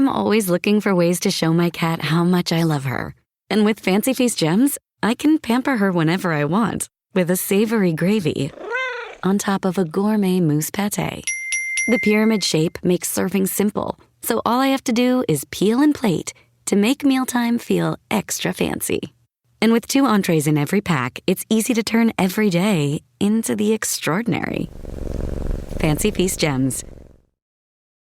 I'm always looking for ways to show my cat how much I love her. And with Fancy Feast gems, I can pamper her whenever I want with a savory gravy on top of a gourmet mousse pâté. The pyramid shape makes serving simple, so all I have to do is peel and plate to make mealtime feel extra fancy. And with 2 entrees in every pack, it's easy to turn every day into the extraordinary. Fancy Feast gems.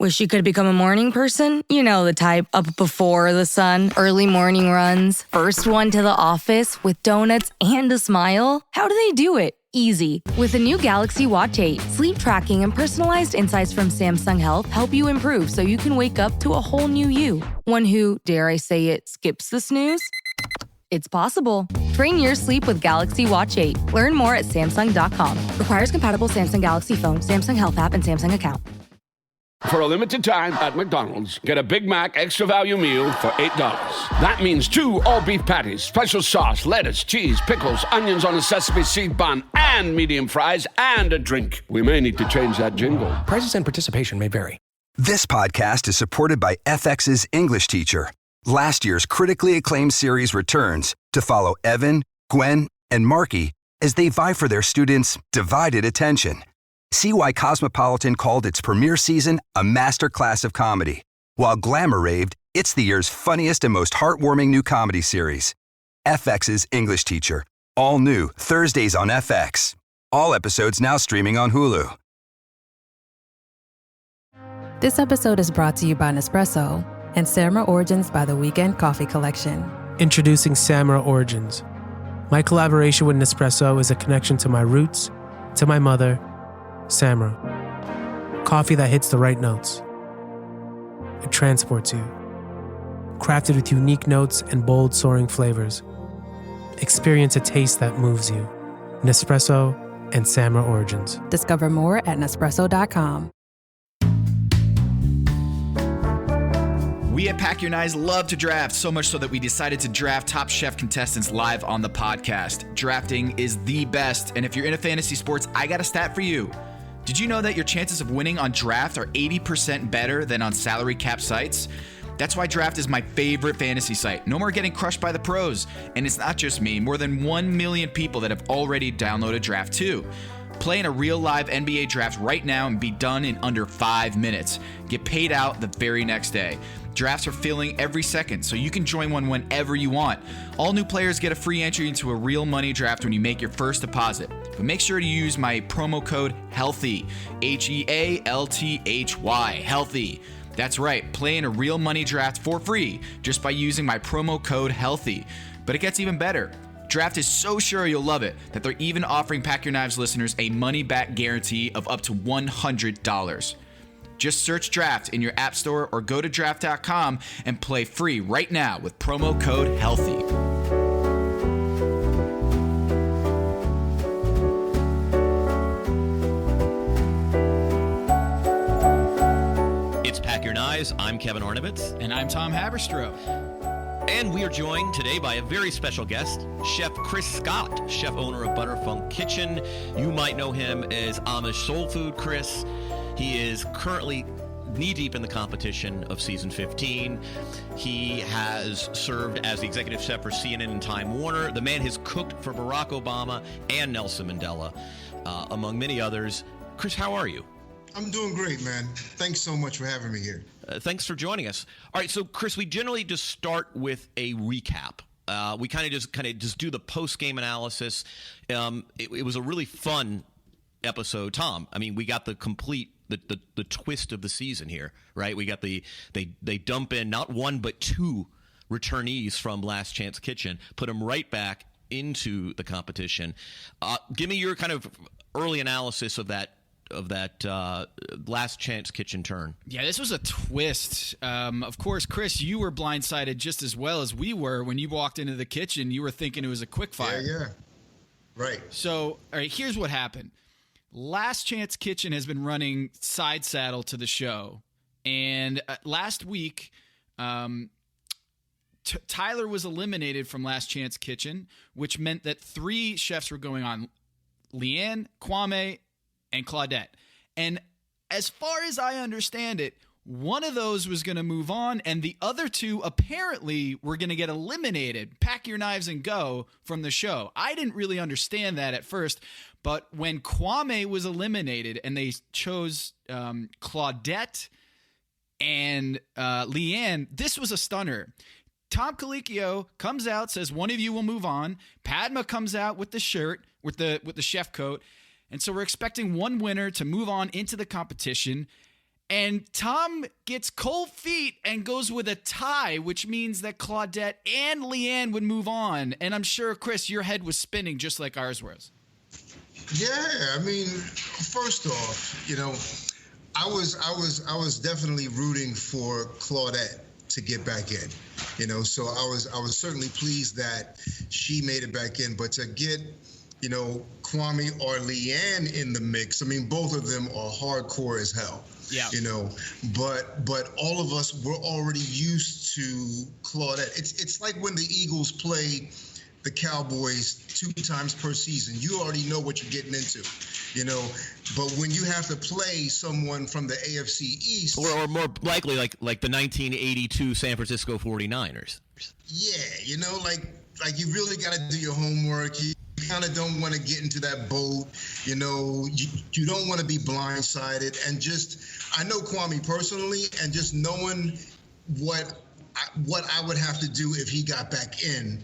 Wish you could become a morning person? You know, the type up before the sun, early morning runs, first one to the office with donuts and a smile. How do they do it? Easy. With the new Galaxy Watch 8, sleep tracking and personalized insights from Samsung Health help you improve so you can wake up to a whole new you. One who, dare I say it, skips the snooze? It's possible. Train your sleep with Galaxy Watch 8. Learn more at Samsung.com. Requires compatible Samsung Galaxy phone, Samsung Health app, and Samsung account. For a limited time at McDonald's, get a Big Mac extra value meal for $8. That means 2 all-beef patties, special sauce, lettuce, cheese, pickles, onions on a sesame seed bun, and medium fries, and a drink. We may need to change that jingle. Prices and participation may vary. This podcast is supported by FX's English teacher. Last year's critically acclaimed series returns to follow Evan, Gwen, and Marky as they vie for their students' divided attention. See why Cosmopolitan called its premiere season a masterclass of comedy, while Glamour raved it's the year's funniest and most heartwarming new comedy series. FX's English Teacher, all new Thursdays on FX. All episodes now streaming on Hulu. This episode is brought to you by Nespresso and Samara Origins by the Weekend Coffee Collection. Introducing Samara Origins. My collaboration with Nespresso is a connection to my roots, to my mother, Samara. Coffee that hits the right notes. It transports you. Crafted with unique notes and bold soaring flavors. Experience a taste that moves you. Nespresso and Samara Origins. Discover more at Nespresso.com. We at Pack Your Knives love to draft, so much so that we decided to draft Top Chef contestants live on the podcast. Drafting is the best, and if you're into fantasy sports, I got a stat for you. Did you know that your chances of winning on draft are 80% better than on salary cap sites? That's why Draft is my favorite fantasy site. No more getting crushed by the pros. And it's not just me, more than 1 million people that have already downloaded Draft too. Play in a real live NBA draft right now and be done in under 5 minutes. Get paid out the very next day. Drafts are filling every second, so you can join one whenever you want. All new players get a free entry into a real money draft when you make your first deposit. But make sure to use my promo code HEALTHY, HEALTHY, HEALTHY. That's right, play in a real money draft for free just by using my promo code HEALTHY. But it gets even better. Draft is so sure you'll love it that they're even offering Pack Your Knives listeners a money-back guarantee of up to $100. Just search Draft in your app store or go to draft.com and play free right now with promo code HEALTHY. It's Pack Your Knives. I'm Kevin Arnovitz. And I'm Tom Haberstroh. And we are joined today by a very special guest, Chef Chris Scott, chef owner of Butterfunk Kitchen. You might know him as Amish Soul Food Chris. He is currently knee-deep in the competition of season 15. He has served as the executive chef for CNN and Time Warner. The man has cooked for Barack Obama and Nelson Mandela, among many others. Chris, how are you? I'm doing great, man. Thanks so much for having me here. Thanks for joining us. All right, so Chris, we generally just start with a recap. We kind of just do the post-game analysis. It was a really fun episode, Tom. I mean, we got the complete the twist of the season here, right? We got they dump in not one but two returnees from Last Chance Kitchen, put them right back into the competition. Give me your kind of early analysis of that Last Chance Kitchen turn. Yeah, this was a twist. Of course, Chris, you were blindsided just as well as we were when you walked into the kitchen. You were thinking it was a quick fire. Yeah. Right. So, all right, here's what happened. Last Chance Kitchen has been running side saddle to the show. And last week, Tyler was eliminated from Last Chance Kitchen, which meant that 3 chefs were going on: Leanne, Kwame, and Claudette. And as far as I understand it, one of those was going to move on, and the other two apparently were going to get eliminated. Pack your knives and go from the show. I didn't really understand that at first, but when Kwame was eliminated and they chose Claudette and Leanne, this was a stunner. Tom Colicchio comes out, says one of you will move on. Padma comes out with the shirt, with the chef coat, and so we're expecting one winner to move on into the competition. And Tom gets cold feet and goes with a tie, which means that Claudette and Leanne would move on. And I'm sure, Chris, your head was spinning just like ours was. Yeah, I mean, first off, I was definitely rooting for Claudette to get back in. So I was certainly pleased that she made it back in, but to get Kwame or Leanne in the mix, I mean, both of them are hardcore as hell. Yeah. But all of us were already used to Claudette. It's like when the Eagles play the Cowboys 2 times per season. You already know what you're getting into, But when you have to play someone from the AFC East, or more likely like the 1982 San Francisco 49ers. Yeah, like you really got to do your homework. You kind of don't want to get into that boat, you don't want to be blindsided. And just, I know Kwame personally, and just knowing what I would have to do if he got back in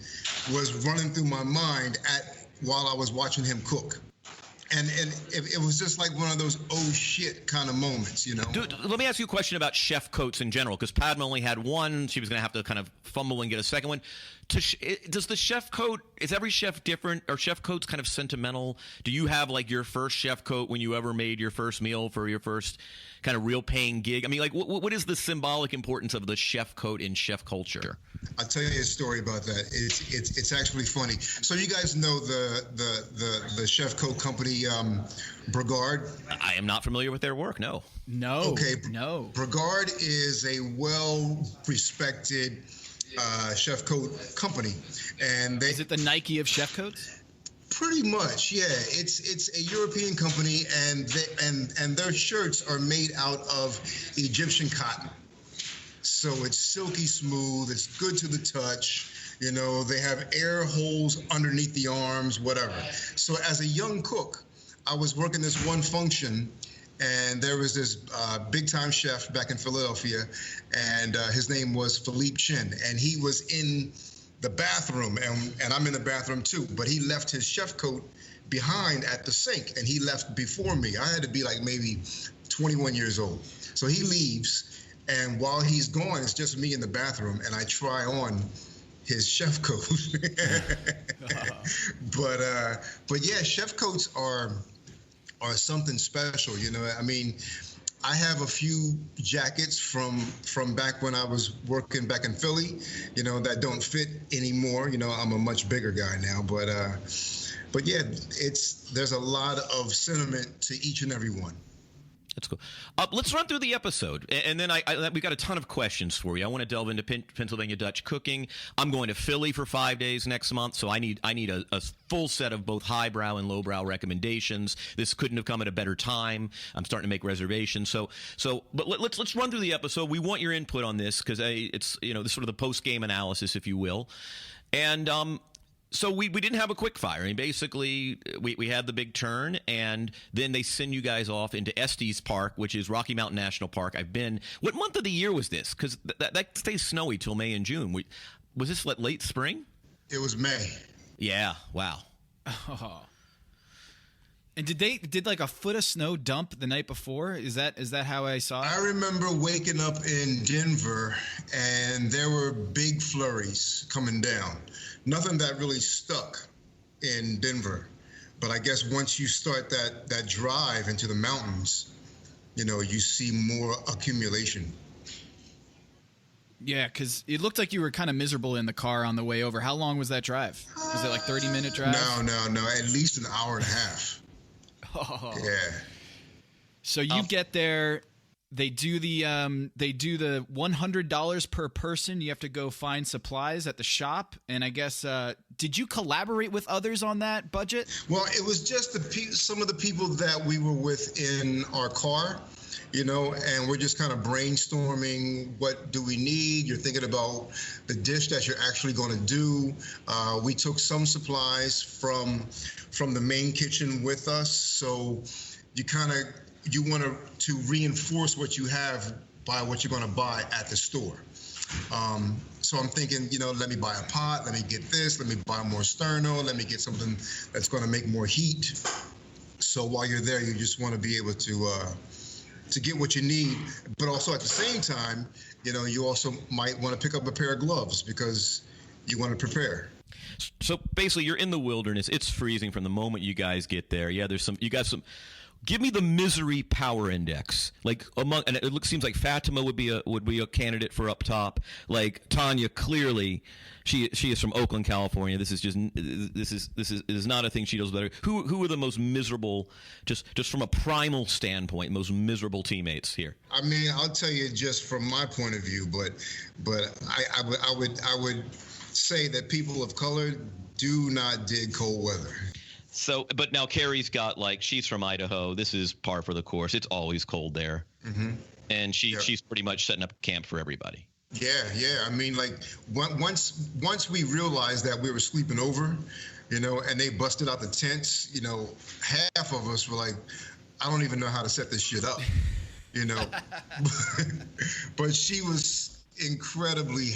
was running through my mind while I was watching him cook. And it was just like one of those oh shit kind of moments, Dude, let me ask you a question about chef coats in general, because Padma only had one. She was going to have to kind of fumble and get a second one. Does the chef coat, is every chef different? Are chef coats kind of sentimental? Do you have like your first chef coat when you ever made your first meal for your first kind of real paying gig? I mean, like what is the symbolic importance of the chef coat in chef culture? I'll tell you a story about that. It's actually funny. So you guys know the chef coat company, Brigard? I am not familiar with their work. No. Okay. No. Brigard is a well-respected chef coat company, and is it the Nike of chef coats? Pretty much, yeah. It's a European company, and their shirts are made out of Egyptian cotton. So it's silky smooth. It's good to the touch. They have air holes underneath the arms, whatever. So as a young cook, I was working this one function, and there was this big-time chef back in Philadelphia, and his name was Philippe Chin, and he was in the bathroom, and I'm in the bathroom too, but he left his chef coat behind at the sink, and he left before me. I had to be like maybe 21 years old. So he leaves, and while he's gone, it's just me in the bathroom, and I try on his chef coat. But yeah, chef coats are something special, I mean, I have a few jackets from back when I was working back in Philly, that don't fit anymore. I'm a much bigger guy now, but yeah, there's a lot of sentiment to each and every one. That's cool. Let's run through the episode, and then we got a ton of questions for you. I want to delve into Pennsylvania Dutch cooking. I'm going to Philly for 5 days next month, so I need a full set of both highbrow and lowbrow recommendations. This couldn't have come at a better time. I'm starting to make reservations. But let's run through the episode. We want your input on this because it's this sort of the post game analysis, if you will, and So we didn't have a quick fire. I mean, basically, we had the big turn, and then they send you guys off into Estes Park, which is Rocky Mountain National Park. I've been. What month of the year was this? Because that stays snowy till May and June. Was this late spring? It was May. Yeah. Wow. Oh. And did like a foot of snow dump the night before? Is that how I saw it? I remember waking up in Denver, and there were big flurries coming down. Nothing that really stuck in Denver, but I guess once you start that drive into the mountains, you see more accumulation. Yeah, because it looked like you were kind of miserable in the car on the way over. How long was that drive? Was it like 30-minute drive? No, at least an hour and a half. Oh. Yeah. So you get there. They do the $100 per person. You have to go find supplies at the shop. And I guess, did you collaborate with others on that budget? Well, it was just some of the people that we were with in our car. and we're just kind of brainstorming what do we need. You're thinking about the dish that you're actually going to do. We took some supplies from the main kitchen with us, so you want to reinforce what you have by what you're going to buy at the store. So I'm thinking, let me buy a pot, let me get this, let me buy more sterno, let me get something that's going to make more heat. So while you're there, you just want to be able to get what you need, but also at the same time, you also might want to pick up a pair of gloves because you want to prepare. So basically, you're in the wilderness. It's freezing from the moment you guys get there. Yeah, you got some. Give me the misery power index. And it seems like Fatima would be a candidate for up top. Like Tanya, clearly, she is from Oakland, California. This is not a thing she does better. Who are the most miserable, just from a primal standpoint, most miserable teammates here? I mean, I'll tell you just from my point of view, but I would say that people of color do not dig cold weather. So, but now Carrie's got she's from Idaho. This is par for the course. It's always cold there, and she's pretty much setting up camp for everybody. Yeah. I mean, once we realized that we were sleeping over, and they busted out the tents, half of us were like, I don't even know how to set this shit up, But she was incredibly.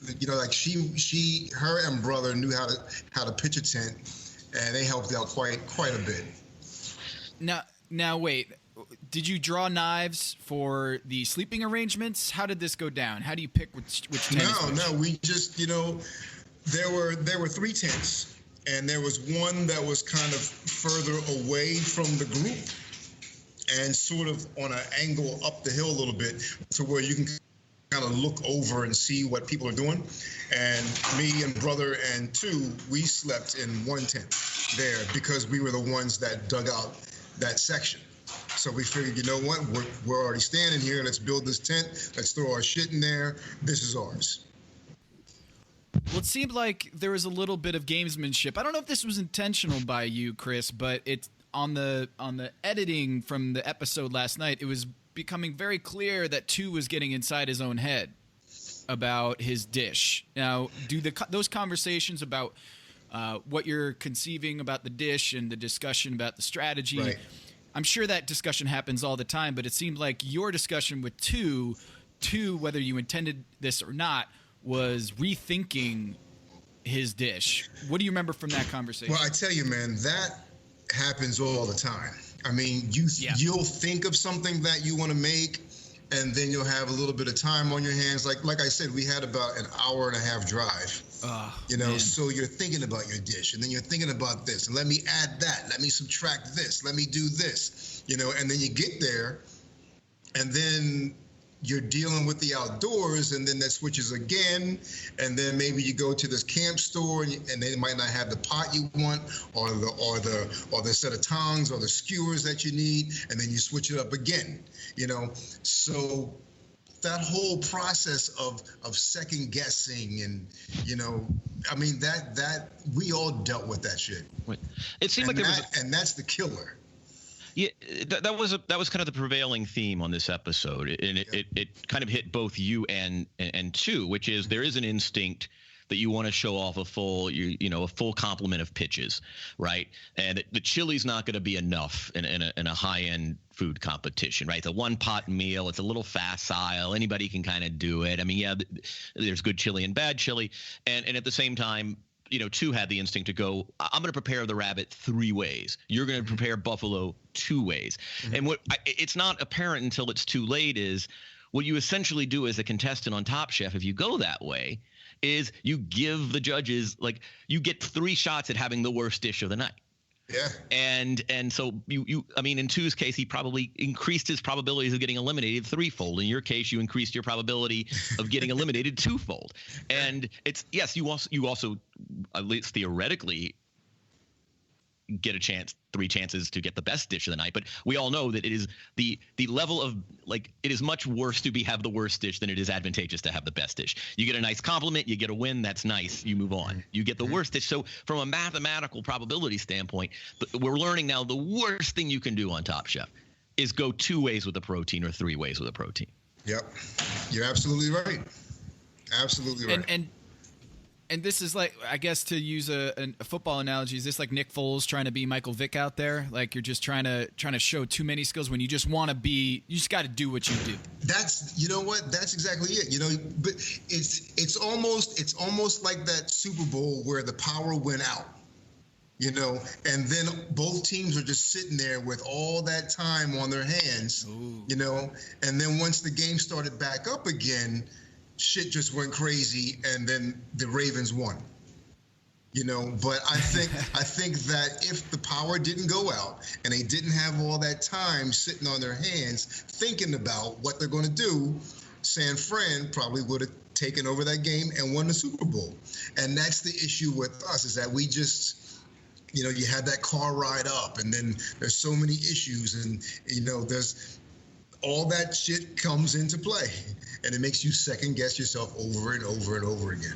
Her and brother knew how to pitch a tent, and they helped out quite a bit. Now wait, did you draw knives for the sleeping arrangements? How did this go down? How do you pick which tent? No, we just there were 3 tents, and there was one that was kind of further away from the group, and sort of on an angle up the hill a little bit, to where you can kind of look over and see what people are doing. And me and brother and two, we slept in one tent there because we were the ones that dug out that section. So we figured, you know what, we're already standing here. Let's build this tent. Let's throw our shit in there. This is ours. Well, it seemed like there was a little bit of gamesmanship. I don't know if this was intentional by you, Chris, but it's on the editing from the episode last night, it was becoming very clear that two was getting inside his own head about his dish. Now, do those conversations about what you're conceiving about the dish and the discussion about the strategy, right. I'm sure that discussion happens all the time, but it seemed like your discussion with two, whether you intended this or not, was rethinking his dish. What do you remember from that conversation? Well, I tell you, man, that happens all the time. I mean, you'll think of something that you want to make, and then you'll have a little bit of time on your hands. Like I said, we had about an hour and a half drive. Man. So you're thinking about your dish, and then you're thinking about this, and let me add that, let me subtract this, let me do this, and then you get there, and then you're dealing with the outdoors, and then that switches again, and then maybe you go to this camp store, and they might not have the pot you want, or the set of tongs, or the skewers that you need, and then you switch it up again. So that whole process of second guessing, and I mean that we all dealt with that shit. It seemed like and that's the killer. Yeah, that was kind of the prevailing theme on this episode, and it kind of hit both you and two, which is there is an instinct that you want to show off a full complement of pitches, right? And the chili's not going to be enough in a high end food competition, right? The one pot meal, it's a little facile. Anybody can kind of do it. I mean, yeah, there's good chili and bad chili, and at the same time, two had the instinct to go, I'm going to prepare the rabbit 3 ways. You're going to prepare buffalo 2 ways. Mm-hmm. And it's not apparent until it's too late is what you essentially do as a contestant on Top Chef, if you go that way, is you give the judges, you get 3 shots at having the worst dish of the night. Yeah. And so I mean, in Two's case, he probably increased his probabilities of getting eliminated 3-fold. In your case, you increased your probability of getting eliminated 2-fold. And it's, yes, you also at least theoretically get 3 chances to get the best dish of the night, but we all know that it is the level of it is much worse to have the worst dish than it is advantageous to have the best dish. You get a nice compliment, you get a win, that's nice, you move on. You get the worst dish. So from a mathematical probability standpoint, we're learning now the worst thing you can do on Top Chef is go 2 ways with the protein or 3 ways with the protein. Yep. You're absolutely right. Absolutely right. And this is like, I guess, to use a football analogy, is this like Nick Foles trying to be Michael Vick out there? Like, you're just trying to show too many skills when you just want to be, you just got to do what you do. You know what? That's exactly it. But it's almost like that Super Bowl where the power went out. And then both teams are just sitting there with all that time on their hands. Ooh. And then once the game started back up again, shit just went crazy, and then the Ravens won. But I think that if the power didn't go out and they didn't have all that time sitting on their hands thinking about what they're going to do, San Fran probably would have taken over that game and won the Super Bowl. And that's the issue with us, is that we just, you had that car ride up, and then there's so many issues, and there's all that shit comes into play, and it makes you second guess yourself over and over and over again.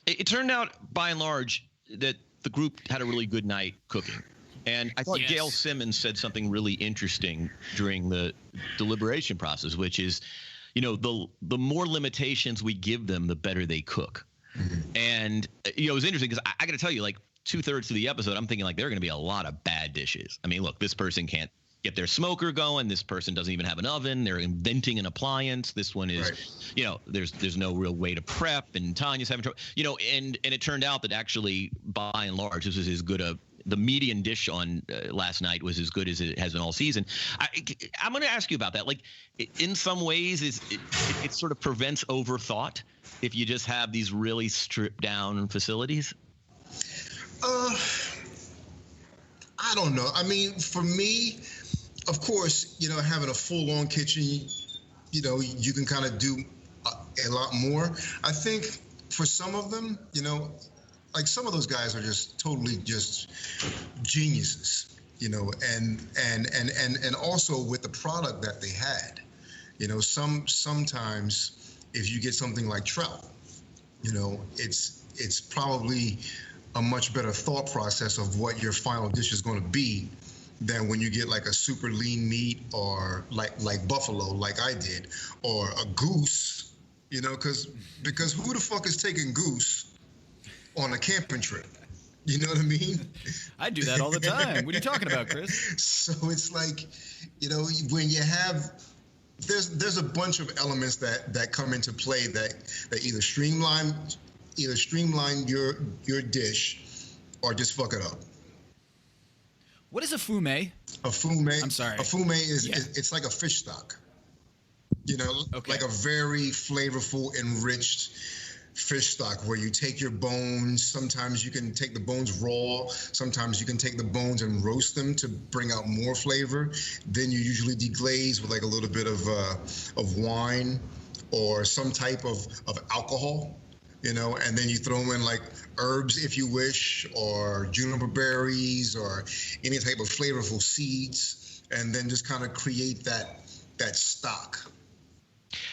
It turned out, by and large, that the group had a really good night cooking. And I thought Gail Simmons said something really interesting during the deliberation process, which is, the more limitations we give them, the better they cook. Mm-hmm. And, it was interesting because I got to tell you, like, 2/3 of the episode, I'm thinking, like, there are going to be a lot of bad dishes. I mean, look, this person can't get their smoker going. This person doesn't even have an oven. They're inventing an appliance. This one is, there's no real way to prep. And Tanya's having trouble, and it turned out that actually, by and large, this was as good the median dish on last night was as good as it has been all season. I'm going to ask you about that. Like, in some ways, it sort of prevents overthought if you just have these really stripped down facilities. I don't know. I mean, for me, of course, having a full-on kitchen, you can kind of do a lot more. I think for some of them, like some of those guys are just totally just geniuses, and also with the product that they had, sometimes if you get something like trout, it's probably a much better thought process of what your final dish is going to be than when you get like a super lean meat, or like buffalo, like I did, or a goose, because who the fuck is taking goose on a camping trip? You know what I mean? I do that all the time. What are you talking about, Chris? So it's like, when you have, there's a bunch of elements that come into play that either streamline your dish or just fuck it up. What is a fumet? A fumet. I'm sorry. A fumet is it's like a fish stock. Like a very flavorful, enriched fish stock where you take your bones. Sometimes you can take the bones raw. Sometimes you can take the bones and roast them to bring out more flavor. Then you usually deglaze with like a little bit of wine or some type of alcohol. And then you throw in like herbs if you wish, or juniper berries, or any type of flavorful seeds, and then just kind of create that stock.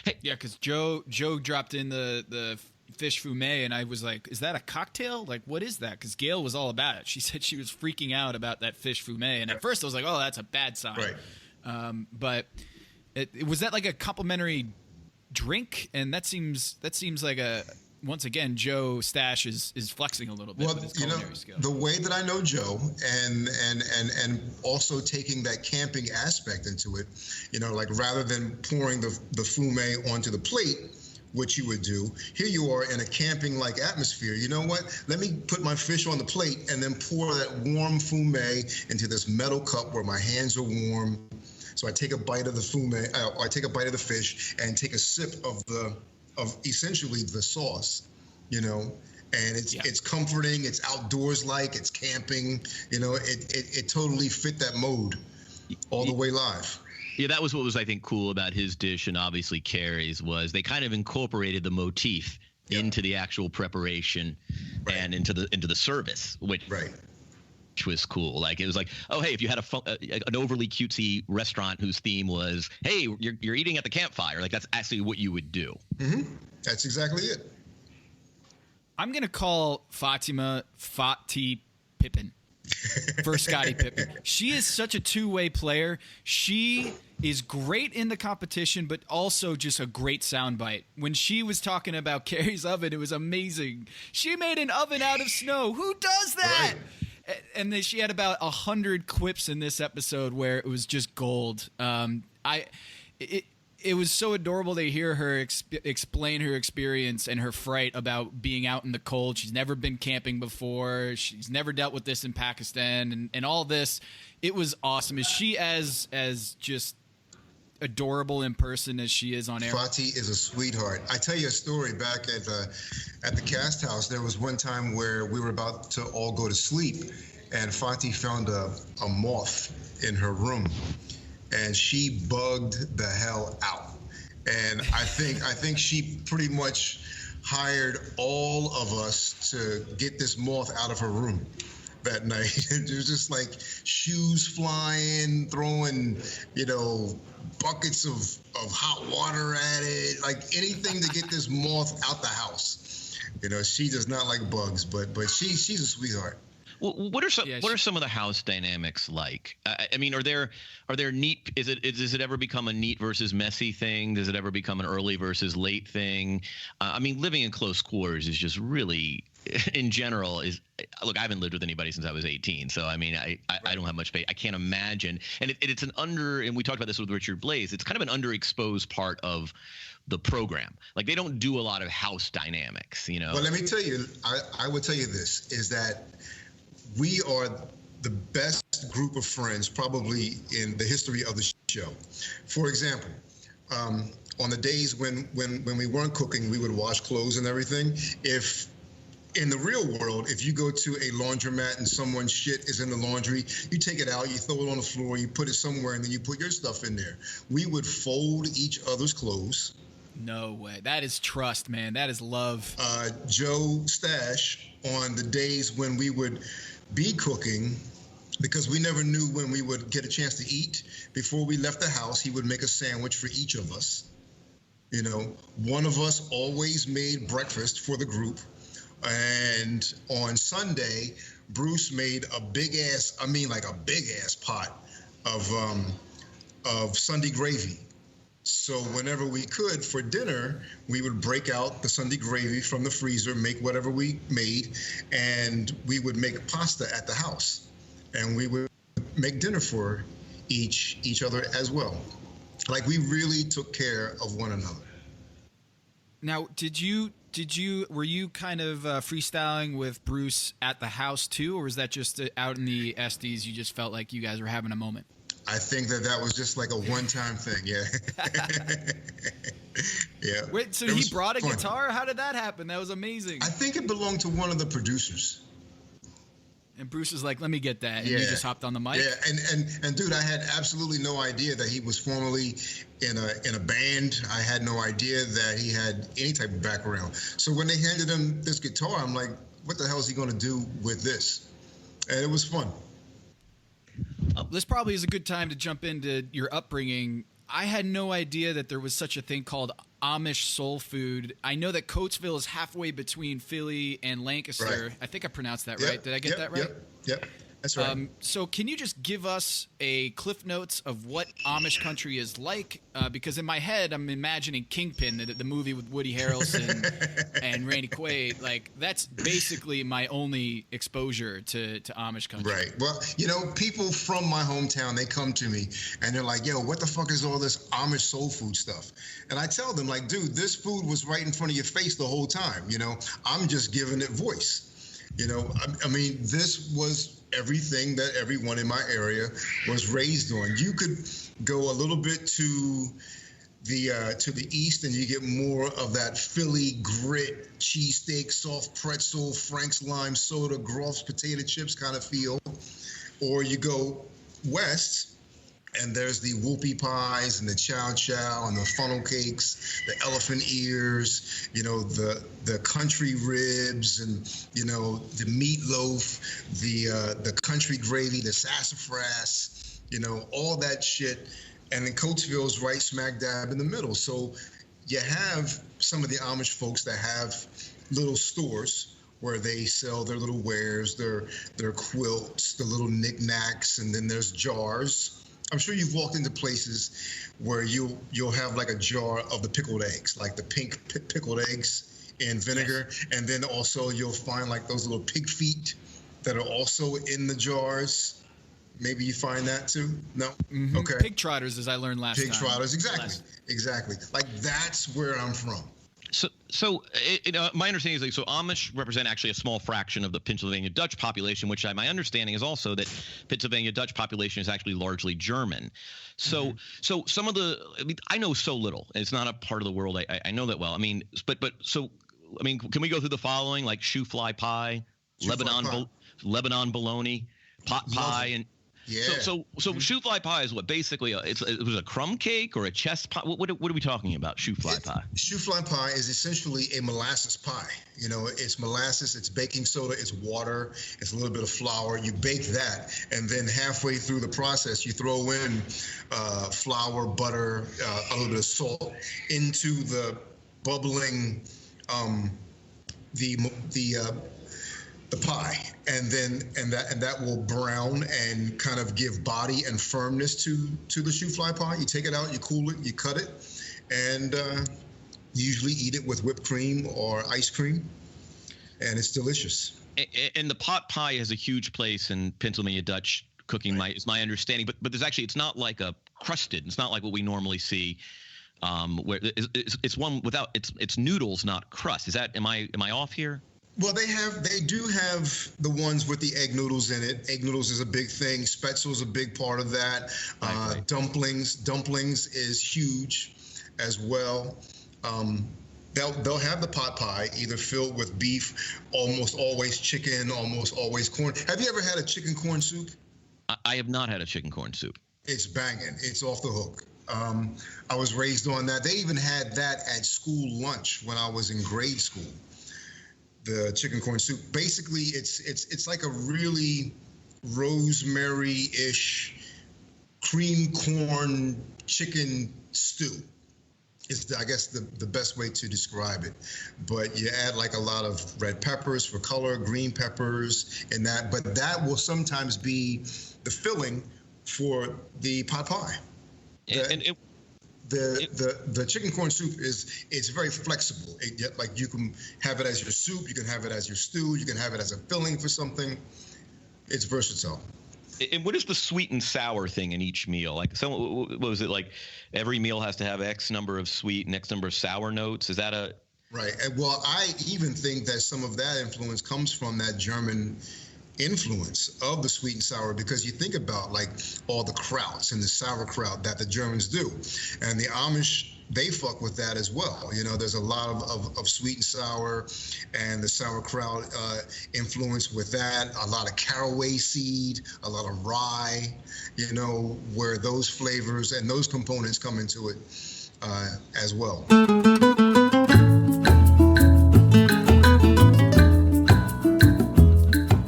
Hey, yeah, because Joe dropped in the fish fumet, and I was like, "Is that a cocktail? Like, what is that?" Because Gail was all about it. She said she was freaking out about that fish fumet, and at first I was like, "Oh, that's a bad sign." Right. But was that like a complimentary drink? And that seems like a. Once again, Joe Stash is flexing a little bit with his culinary skills. The way that I know Joe, and also taking that camping aspect into it, like rather than pouring the fumet onto the plate, which you would do, here you are in a camping-like atmosphere. You know what? Let me put my fish on the plate and then pour that warm fumet into this metal cup where my hands are warm. So I take a bite of the fumet, I take a bite of the fish and take a sip of essentially the sauce, and it's comforting, it's outdoors, like it's camping, it totally fit that mode all the way live. Yeah, that was what was, I think, cool about his dish and obviously Carrie's, was they kind of incorporated the motif into the actual preparation and into the service, which was cool. Like, it was like, oh, hey, if you had an overly cutesy restaurant whose theme was, hey, you're eating at the campfire, like that's actually what you would do. Mm-hmm. That's exactly it. I'm gonna call Fatima Fati Pippin. for Scottie Pippen. She is such a two-way player. She is great in the competition, but also just a great soundbite. When she was talking about Carrie's oven, it was amazing. She made an oven out of snow. Who does that? Right. And then she had about 100 quips in this episode where it was just gold. It was so adorable to hear her explain her experience and her fright about being out in the cold. She's never been camping before. She's never dealt with this in Pakistan and all this. It was awesome. Is she as just adorable in person as she is on air? Fati is a sweetheart. I tell you a story back at the cast house. There was one time where we were about to all go to sleep, and Fati found a moth in her room. And she bugged the hell out. And I think she pretty much hired all of us to get this moth out of her room that night. It was just like shoes flying, throwing, buckets of hot water at it, like anything to get this moth out the house. She does not like bugs, but she's a sweetheart. Well, what are some of the house dynamics like? I mean, are there neat? Does it ever become a neat versus messy thing? Does it ever become an early versus late thing? I mean, living in close quarters is just really, in general, look. I haven't lived with anybody since I was 18, so I mean, I don't have much faith. I can't imagine, and it's and we talked about this with Richard Blaze. It's kind of an underexposed part of the program. Like, they don't do a lot of house dynamics, Well, let me tell you, I would tell you this is that we are the best group of friends probably in the history of the show. For example, on the days when we weren't cooking, we would wash clothes and everything. If in the real world, if you go to a laundromat and someone's shit is in the laundry, you take it out, you throw it on the floor, you put it somewhere, and then you put your stuff in there. We would fold each other's clothes. No way. That is trust, man. That is love. Joe Stash, on the days when we would be cooking, because we never knew when we would get a chance to eat, before we left the house, he would make a sandwich for each of us. One of us always made breakfast for the group. And on Sunday, Bruce made a big ass pot of Sunday gravy. So whenever we could for dinner, we would break out the Sunday gravy from the freezer, make whatever we made, and we would make pasta at the house. And we would make dinner for each other as well. Like, we really took care of one another. Now, were you kind of freestyling with Bruce at the house too, or was that just out in the Estes, you just felt like you guys were having a moment? I think that was just like a one-time thing, yeah. Yeah. Wait, so he brought a guitar? How did that happen? That was amazing. I think it belonged to one of the producers. And Bruce was like, let me get that. And you just hopped on the mic? Yeah, and dude, I had absolutely no idea that he was formerly in a band. I had no idea that he had any type of background. So when they handed him this guitar, I'm like, what the hell is he going to do with this? And it was fun. This probably is a good time to jump into your upbringing. I had no idea that there was such a thing called Amish soul food. I know that Coatesville is halfway between Philly and Lancaster. Right. I think I pronounced that right. Did I get that right? Yep. That's right. So can you just give us a cliff notes of what Amish country is like? Because in my head, I'm imagining Kingpin, the movie with Woody Harrelson and Randy Quaid. Like, that's basically my only exposure to Amish country. Right. Well, people from my hometown, they come to me and they're like, yo, what the fuck is all this Amish soul food stuff? And I tell them, like, dude, this food was right in front of your face the whole time. I'm just giving it voice. I mean, this was everything that everyone in my area was raised on. You could go a little bit to the east and you get more of that Philly grit, cheesesteak, soft pretzel, Frank's lime soda, Groff's potato chips kind of feel. Or you go west and there's the whoopie pies and the chow chow and the funnel cakes, the elephant ears, the country ribs and, the meatloaf, the country gravy, the sassafras, all that shit. And then Coatesville's right smack dab in the middle. So you have some of the Amish folks that have little stores where they sell their little wares, their quilts, the little knickknacks, and then there's jars. I'm sure you've walked into places where you'll have like a jar of the pickled eggs, like the pink pickled eggs in vinegar, and then also you'll find like those little pig feet that are also in the jars. Maybe you find that too? No? Mm-hmm. Okay. Pig trotters, as I learned last time. Pig trotters, exactly. Like that's where I'm from. So my understanding is like, so Amish represent actually a small fraction of the Pennsylvania Dutch population, which my understanding is also that Pennsylvania Dutch population is actually largely German. So some of I know so little. It's not a part of the world I know that well. I mean, but can we go through the following, like shoe fly pie, Lebanon bologna, pot pie, and yeah. So shoe fly pie is what basically it was a crumb cake or a chest pie. What are we talking about? Shoe fly pie. Shoe fly pie is essentially a molasses pie. You know, it's molasses, it's baking soda, it's water, it's a little bit of flour. You bake that, and then halfway through the process, you throw in flour, butter, a little bit of salt into the bubbling the pie, and that will brown and kind of give body and firmness to the shoe fly pie. You take it out, you cool it, you cut it, and you usually eat it with whipped cream or ice cream, and it's delicious. And the pot pie has a huge place in Pennsylvania Dutch cooking, is my understanding. But there's actually, it's not like a crusted. It's not like what we normally see. Where it's one without it's noodles, not crust. Am I off here? Well, they do have the ones with the egg noodles in it. Egg noodles is a big thing. Spätzle is a big part of that. Right. Dumplings is huge as well. They'll have the pot pie either filled with beef, almost always chicken, almost always corn. Have you ever had a chicken corn soup? I have not had a chicken corn soup. It's banging. It's off the hook. I was raised on that. They even had that at school lunch when I was in grade school. The chicken corn soup. Basically, it's like a really rosemary-ish cream corn chicken stew. Is I guess the best way to describe it. But you add like a lot of red peppers for color, green peppers, and that. But that will sometimes be the filling for the pot pie. The chicken corn soup it's very flexible. Like you can have it as your soup, you can have it as your stew, you can have it as a filling for something. It's versatile. And what is the sweet and sour thing in each meal? Like, what was it like? Every meal has to have X number of sweet and X number of sour notes. Is that a right? Well, I even think that some of that influence comes from that German influence of the sweet and sour, because you think about like all the krauts and the sauerkraut that the Germans do, and the Amish, they fuck with that as well. You know, there's a lot of sweet and sour, and the sauerkraut influence with that, a lot of caraway seed, a lot of rye, you know, where those flavors and those components come into it as well.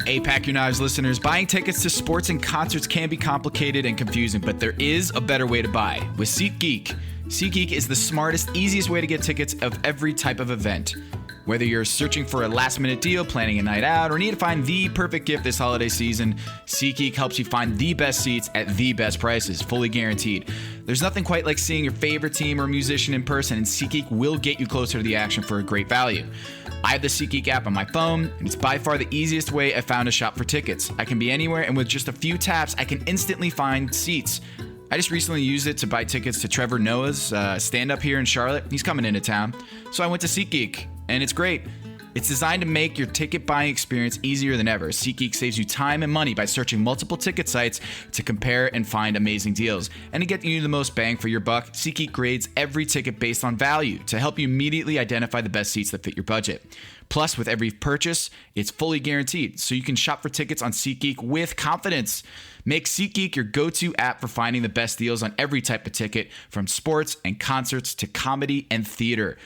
Hey, Pack Your Knives listeners, buying tickets to sports and concerts can be complicated and confusing, but there is a better way to buy with SeatGeek. SeatGeek is the smartest, easiest way to get tickets of every type of event. Whether you're searching for a last-minute deal, planning a night out, or need to find the perfect gift this holiday season, SeatGeek helps you find the best seats at the best prices, fully guaranteed. There's nothing quite like seeing your favorite team or musician in person, and SeatGeek will get you closer to the action for a great value. I have the SeatGeek app on my phone, and it's by far the easiest way I've found to shop for tickets. I can be anywhere, and with just a few taps, I can instantly find seats. I just recently used it to buy tickets to Trevor Noah's stand-up here in Charlotte. He's coming into town. So I went to SeatGeek, and it's great. It's designed to make your ticket buying experience easier than ever. SeatGeek saves you time and money by searching multiple ticket sites to compare and find amazing deals. And to get you the most bang for your buck, SeatGeek grades every ticket based on value to help you immediately identify the best seats that fit your budget. Plus, with every purchase, it's fully guaranteed, so you can shop for tickets on SeatGeek with confidence. Make SeatGeek your go-to app for finding the best deals on every type of ticket, from sports and concerts to comedy and theater.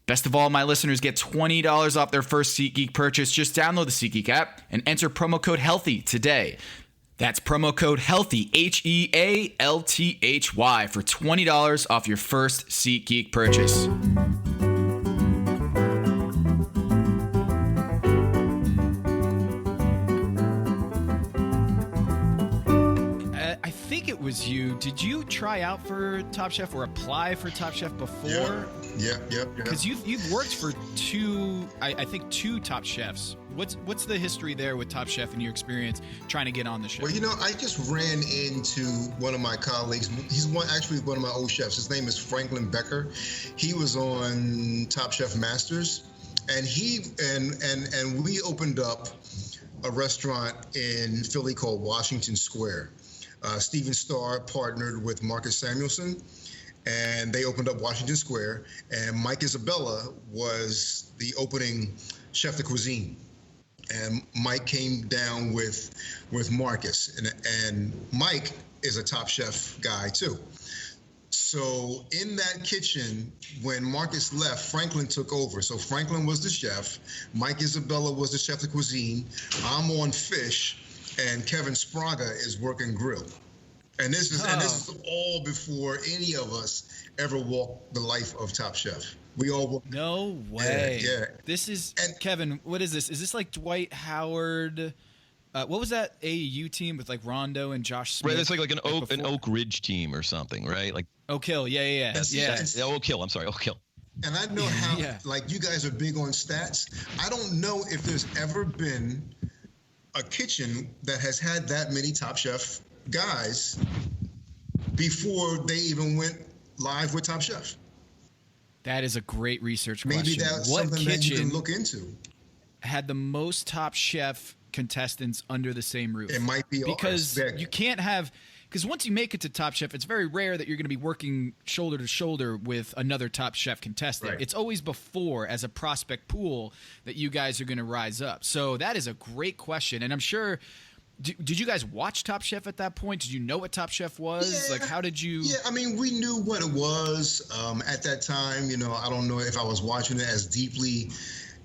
Best of all, my listeners get $20 off their first SeatGeek purchase. Just download the SeatGeek app and enter promo code HEALTHY today. That's promo code HEALTHY, HEALTHY, for $20 off your first SeatGeek purchase. was you. Did you try out for Top Chef or apply for Top Chef before? Yeah. Because you've worked for two Top Chefs. What's the history there with Top Chef and your experience trying to get on the show? Well, I just ran into one of my colleagues. He's actually one of my old chefs. His name is Franklin Becker. He was on Top Chef Masters, and we opened up a restaurant in Philly called Washington Square. Steven Starr partnered with Marcus Samuelson, and they opened up Washington Square, and Mike Isabella was the opening chef de cuisine. And Mike came down with Marcus, and Mike is a Top Chef guy too. So in that kitchen, when Marcus left, Franklin took over. So Franklin was the chef, Mike Isabella was the chef de cuisine, I'm on fish, and Kevin Spraga is working grill. And this is all before any of us ever walked the life of Top Chef. We all No way. Yeah. This is Kevin. What is this? Is this like Dwight Howard? What was that AAU team with like Rondo and Josh Smith? Right, it's like an Oak Ridge team or something, right? Like Oak Hill. Yeah. Oak Hill. I'm sorry, Oak Hill. And I know how like you guys are big on stats. I don't know if there's ever been a kitchen that has had that many Top Chef guys before they even went live with Top Chef. That is a great research question. Maybe that's something that you can look into. Had the most Top Chef contestants under the same roof? It might be because you can't have. Because once you make it to Top Chef, it's very rare that you're going to be working shoulder to shoulder with another Top Chef contestant. Right. It's always before, as a prospect pool, that you guys are going to rise up. So that is a great question, and I'm sure. Did you guys watch Top Chef at that point? Did you know what Top Chef was? Like, how did you? Yeah, I mean, we knew what it was at that time. I don't know if I was watching it as deeply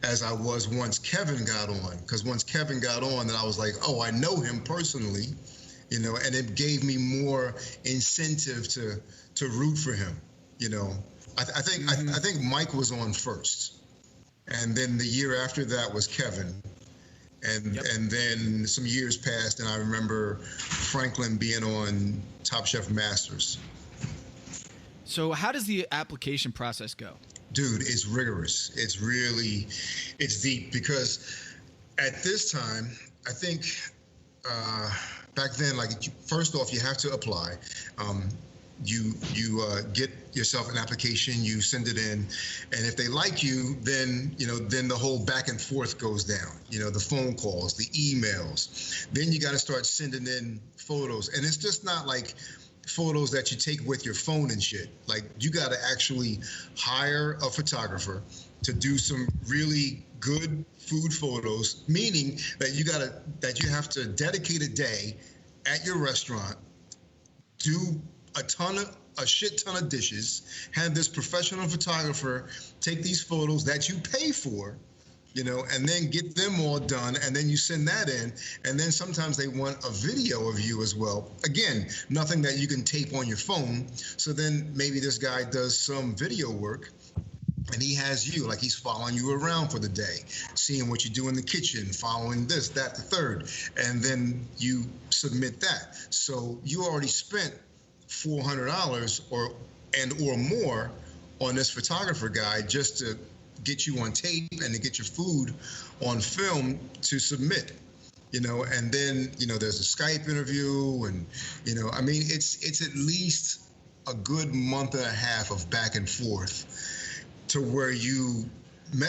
as I was once Kevin got on. Because once Kevin got on, then I was like, oh, I know him personally, and it gave me more incentive to root for him. I think Mike was on first, and then the year after that was Kevin. And then some years passed, and I remember Franklin being on Top Chef Masters. So how does the application process go? Dude, it's rigorous. It's deep, because at this time, I think back then, like, first off, you have to apply. You get yourself an application, you send it in, and if they like you, then the whole back and forth goes down. The phone calls, the emails. Then you got to start sending in photos, and it's just not like photos that you take with your phone and shit. Like, you got to actually hire a photographer to do some really good food photos, meaning that you have to dedicate a day at your restaurant, do a shit ton of dishes, have this professional photographer take these photos that you pay for, and then get them all done, and then you send that in, and then sometimes they want a video of you as well. Again, nothing that you can tape on your phone. So then maybe this guy does some video work, and he has you, like, he's following you around for the day, seeing what you do in the kitchen, following this, that, the third, and then you submit that. So you already spent $400 or more on this photographer guy just to get you on tape and to get your food on film to submit, and then, there's a Skype interview, and, I mean, it's at least a good month and a half of back and forth to where you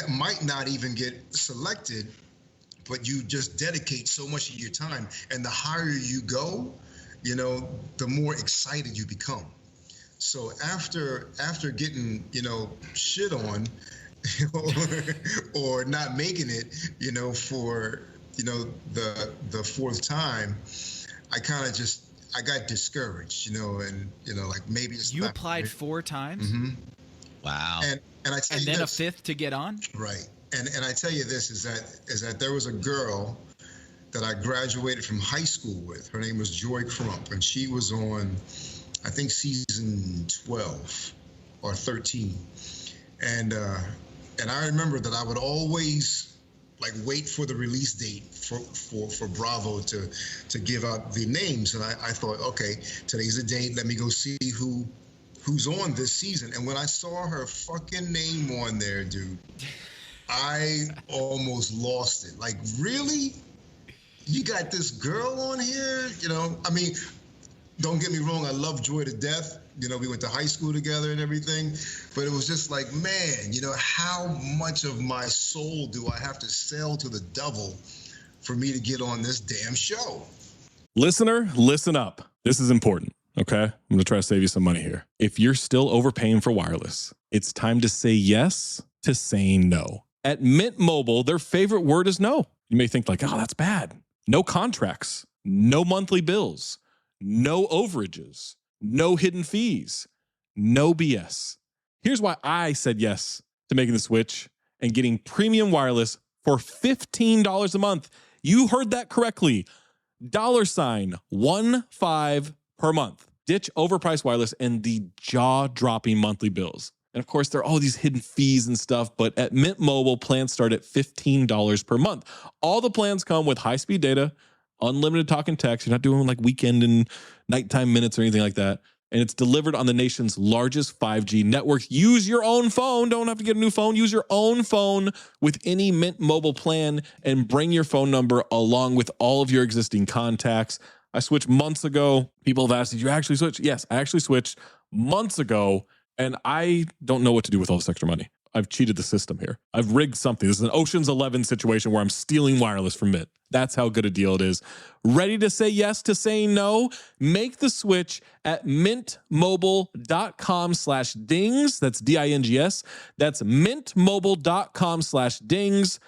might not even get selected, but you just dedicate so much of your time, and the higher you go, the more excited you become. So after getting, shit on, or not making it, for, the fourth time, I got discouraged, and, like, maybe it's You applied 4 times? Mm-hmm. Wow. And I tell you then this, a 5th to get on? Right. And I tell you this, is that there was a girl that I graduated from high school with. Her name was Joy Crump, and she was on, I think, season 12 or 13. And I remember that I would always like wait for the release date for Bravo to give out the names. And I thought, okay, today's the date. Let me go see who's on this season. And when I saw her fucking name on there, dude, I almost lost it. Like, really? You got this girl on here? You know, I mean, don't get me wrong, I love Joy to death. You know, we went to high school together and everything. But it was just like, man, you know, how much of my soul do I have to sell to the devil for me to get on this damn show? Listener, listen up. This is important, okay? I'm going to try to save you some money here. If you're still overpaying for wireless, it's time to say yes to saying no. At Mint Mobile, their favorite word is no. You may think like, oh, that's bad. No contracts, no monthly bills, no overages, no hidden fees, no BS. Here's why I said yes to making the switch and getting premium wireless for $15 a month. You heard that correctly. $15 per month. Ditch overpriced wireless and the jaw-dropping monthly bills. And of course, there are all these hidden fees and stuff, but at Mint Mobile, plans start at $15 per month. All the plans come with high-speed data, unlimited talk and text. You're not doing like weekend and nighttime minutes or anything like that. And it's delivered on the nation's largest 5G network. Use your own phone. Don't have to get a new phone. Use your own phone with any Mint Mobile plan and bring your phone number along with all of your existing contacts. I switched months ago. People have asked, did you actually switch? Yes, I actually switched months ago. And I don't know what to do with all this extra money. I've cheated the system here. I've rigged something. This is an Ocean's 11 situation where I'm stealing wireless from Mint. That's how good a deal it is. Ready to say yes to saying no? Make the switch at mintmobile.com/dings. That's D-I-N-G-S. That's mintmobile.com/dings.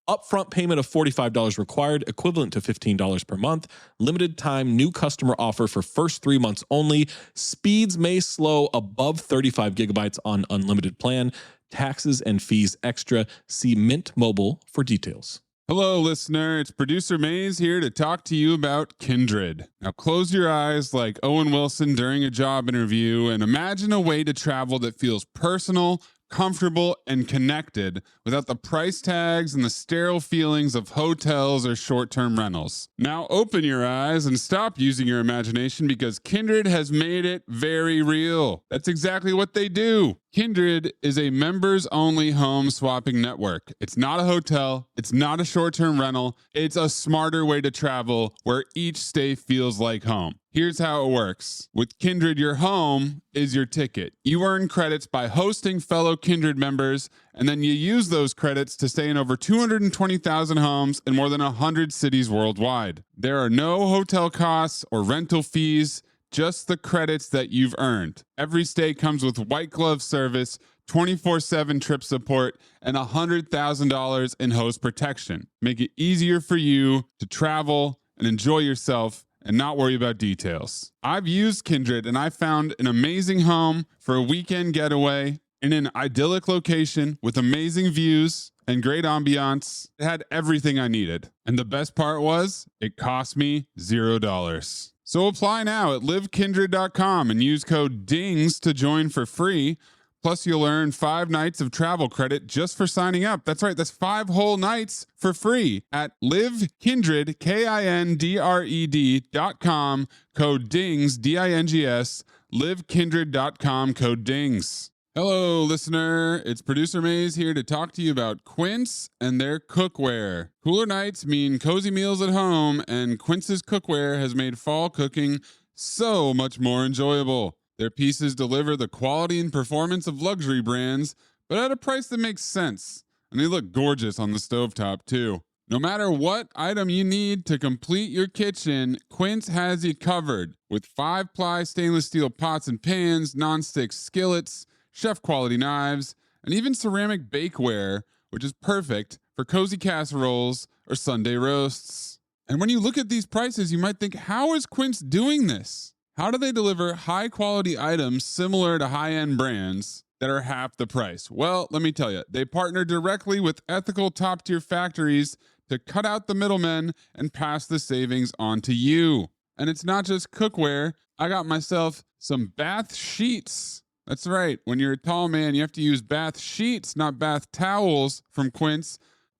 Upfront payment of $45 required, equivalent to $15 per month. Limited time new customer offer for first 3 months only. Speeds may slow above 35 gigabytes on unlimited plan. Taxes and fees extra. See Mint Mobile for details. Hello, listener. It's producer Mays here to talk to you about Kindred. Now, close your eyes like Owen Wilson during a job interview and imagine a way to travel that feels personal, comfortable, and connected without the price tags and the sterile feelings of hotels or short-term rentals. Now open your eyes and stop using your imagination because Kindred has made it very real. That's exactly what they do. Kindred is a members-only home swapping network. It's not a hotel. It's not a short-term rental. It's a smarter way to travel where each stay feels like home. Here's how it works. With Kindred, your home is your ticket. You earn credits by hosting fellow Kindred members, and then you use those credits to stay in over 220,000 homes in more than 100 cities worldwide. There are no hotel costs or rental fees, just the credits that you've earned. Every stay comes with white glove service, 24/7 trip support, and $100,000 in host protection. Make it easier for you to travel and enjoy yourself and not worry about details. I've used Kindred and I found an amazing home for a weekend getaway in an idyllic location with amazing views and great ambiance. It had everything I needed. And the best part was, it cost me $0. So apply now at livekindred.com and use code DINGS to join for free. Plus, you'll earn 5 nights of travel credit just for signing up. That's right, that's 5 whole nights for free at livekindred, KINDRED.com, code DINGS, DINGS, livekindred.com, code DINGS. Hello, listener. It's producer Mays here to talk to you about Quince and their cookware. Cooler nights mean cozy meals at home, and Quince's cookware has made fall cooking so much more enjoyable. Their pieces deliver the quality and performance of luxury brands, but at a price that makes sense. And they look gorgeous on the stovetop, too. No matter what item you need to complete your kitchen, Quince has you covered. With 5-ply stainless steel pots and pans, nonstick skillets, chef-quality knives, and even ceramic bakeware, which is perfect for cozy casseroles or Sunday roasts. And when you look at these prices, you might think, how is Quince doing this? How do they deliver high-quality items similar to high-end brands that are half the price? Well, let me tell you, they partner directly with ethical top-tier factories to cut out the middlemen and pass the savings on to you. And it's not just cookware. I got myself some bath sheets. That's right. When you're a tall man, you have to use bath sheets, not bath towels from Quince.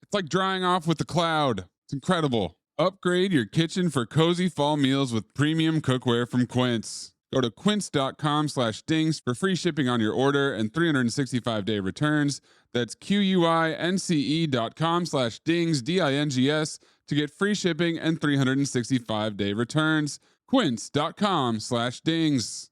It's like drying off with the cloud. It's incredible. Upgrade your kitchen for cozy fall meals with premium cookware from Quince. Go to quince.com/dings for free shipping on your order and 365-day returns. That's QUINCE.com/dings, DINGS, to get free shipping and 365-day returns. Quince.com/dings.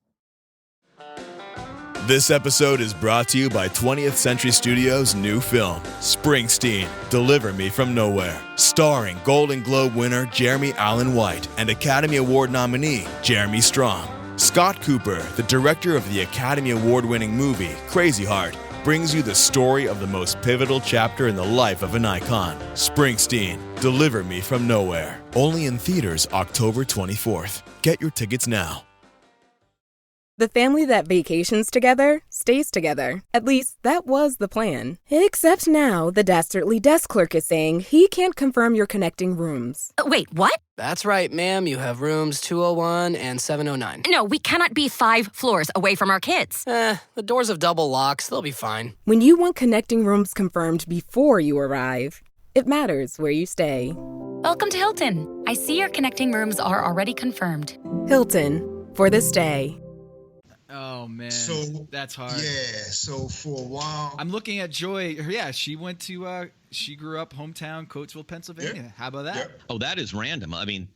This episode is brought to you by 20th Century Studios' new film, Springsteen, Deliver Me From Nowhere, starring Golden Globe winner Jeremy Allen White and Academy Award nominee Jeremy Strong. Scott Cooper, the director of the Academy Award-winning movie Crazy Heart, brings you the story of the most pivotal chapter in the life of an icon. Springsteen, Deliver Me From Nowhere. Only in theaters October 24th. Get your tickets now. The family that vacations together stays together. At least, that was the plan. Except now, the Dastardly desk clerk is saying he can't confirm your connecting rooms. Wait, what? That's right, ma'am. You have rooms 201 and 709. No, we cannot be 5 floors away from our kids. The doors have double locks. They'll be fine. When you want connecting rooms confirmed before you arrive, it matters where you stay. Welcome to Hilton. I see your connecting rooms are already confirmed. Hilton, for the stay. Oh man, So that's hard. Yeah, so for a while, I'm looking at Joy. Yeah, she went to. She grew up hometown Coatesville, Pennsylvania. Yep. How about that? Yep. Oh, that is random. I mean,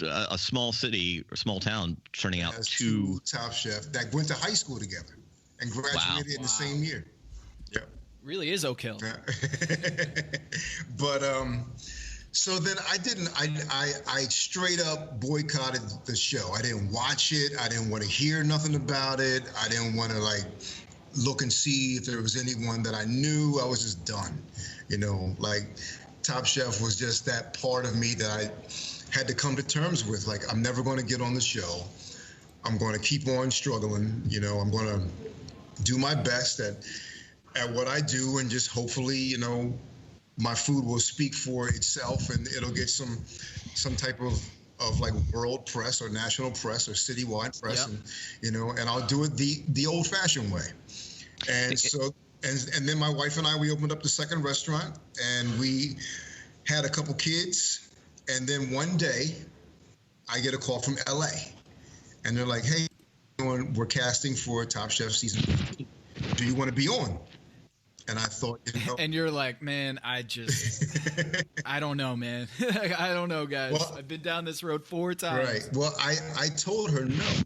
a small city or small town turning out has two. Top Chef that went to high school together and graduated in the same year. Yep. Really is Oak-Hill. But so then I straight up boycotted the show. I didn't watch it. I didn't want to hear nothing about it. I didn't want to look and see if there was anyone that I knew. I was just done. Top Chef was just that part of me that I had to come to terms with. I'm never going to get on the show. I'm going to keep on struggling. I'm going to do my best at what I do, and just hopefully, my food will speak for itself, and it'll get some type of world press or national press or citywide press. Yep. And I'll do it the old-fashioned way. And so, and then my wife and I, we opened up the second restaurant, and we had a couple kids. And then one day I get a call from LA, and they're like, "Hey, we're casting for Top Chef season 15. Do you want to be on?" And I thought, and you're like, "Man, I don't know, man. I don't know, guys. Well, I've been down this road 4 times." Right. Well, I told her no.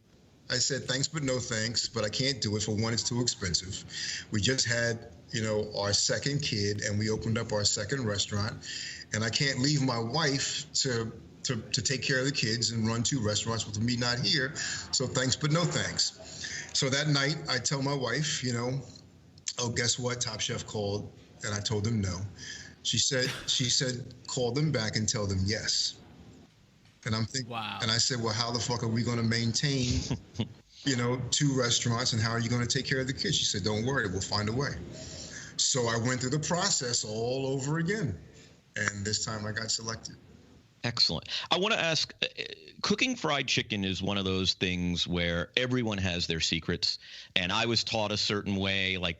I said, "Thanks, but no thanks, but I can't do it. For one, it's too expensive. We just had, our second kid, and we opened up our second restaurant, and I can't leave my wife to take care of the kids and run 2 restaurants with me not here. So thanks, but no thanks." So that night, I tell my wife, "Oh, guess what? Top Chef called," and I told them no. She said, "Call them back and tell them yes." And I'm thinking, wow. And I said, "Well, how the fuck are we going to maintain, 2 restaurants, and how are you going to take care of the kids?" She said, "Don't worry, we'll find a way." So I went through the process all over again, and this time I got selected. Excellent. I want to ask, cooking fried chicken is one of those things where everyone has their secrets, and I was taught a certain way, I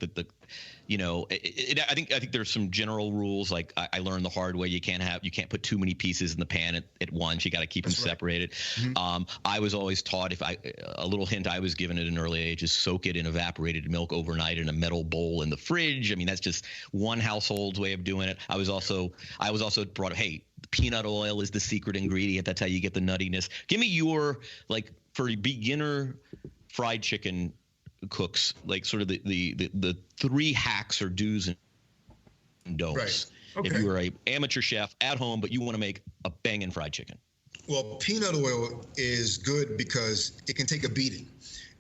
think there's some general rules. I learned the hard way. You can't put too many pieces in the pan at once. You got to keep them separated. Mm-hmm. I was always taught, a little hint I was given at an early age is soak it in evaporated milk overnight in a metal bowl in the fridge. I mean, that's just one household's way of doing it. I was also brought up, hey, peanut oil is the secret ingredient. That's how you get the nuttiness. Give me your, for beginner fried chicken cooks, sort of the 3 hacks or do's and don'ts. Right. Okay. If you are a amateur chef at home, but you want to make a banging fried chicken. Well, peanut oil is good because it can take a beating.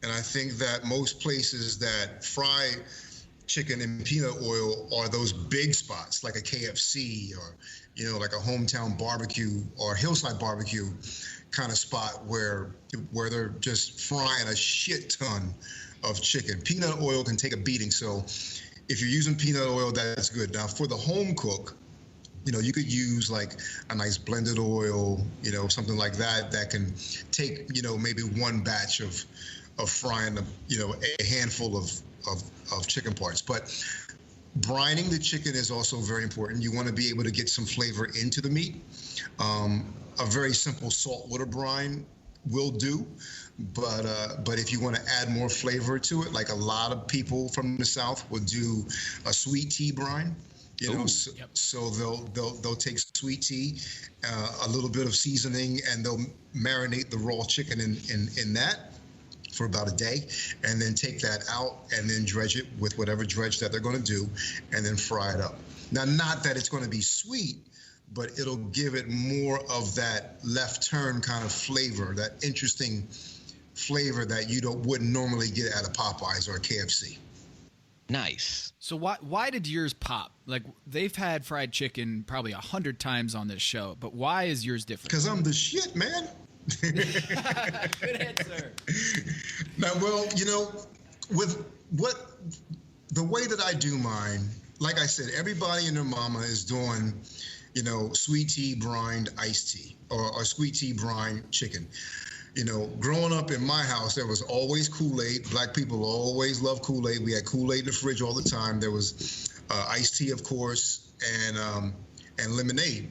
And I think that most places that fry chicken in peanut oil are those big spots, like a KFC or, like a hometown barbecue or hillside barbecue kind of spot where they're just frying a shit ton of chicken. Peanut oil can take a beating. So if you're using peanut oil, that's good. Now for the home cook, you could use a nice blended oil, something like that can take, maybe one batch of frying, a handful of chicken parts. But Brining the chicken is also very important. You want to be able to get some flavor into the meat. A very simple saltwater brine will do, but if you want to add more flavor to it, like a lot of people from the South will do a sweet tea brine. So they'll take sweet tea, a little bit of seasoning, and they'll marinate the raw chicken in that for about a day, and then take that out and then dredge it with whatever dredge that they're going to do, and then fry it up. Now, not that it's going to be sweet, but it'll give it more of that left turn kind of flavor, that interesting flavor that you wouldn't normally get at a Popeyes or a KFC. Nice. So why did yours pop? Like, they've had fried chicken probably 100 times on this show, but why is yours different? Because I'm the shit, man. Good answer. Now, well, with the way that I do mine, like I said, everybody and their mama is doing, sweet tea brined iced tea or sweet tea brined chicken. Growing up in my house, there was always Kool-Aid. Black people always loved Kool-Aid. We had Kool-Aid in the fridge all the time. There was iced tea, of course, and lemonade.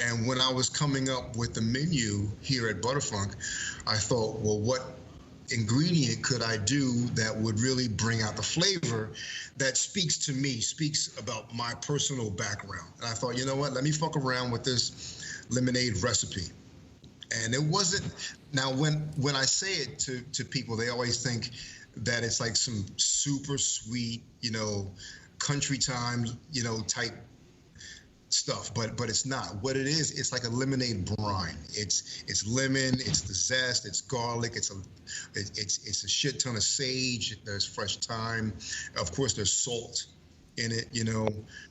And when I was coming up with the menu here at Butterfunk, I thought, well, what ingredient could I do that would really bring out the flavor that speaks to me, speaks about my personal background? And I thought, you know what, let me fuck around with this lemonade recipe. And it wasn't, now when I say it to people, they always think that it's like some super sweet, country time, type stuff, but it's not. What it is, it's like a lemonade brine. It's lemon, it's the zest, it's garlic, it's a shit ton of sage, there's fresh thyme, of course there's salt in it,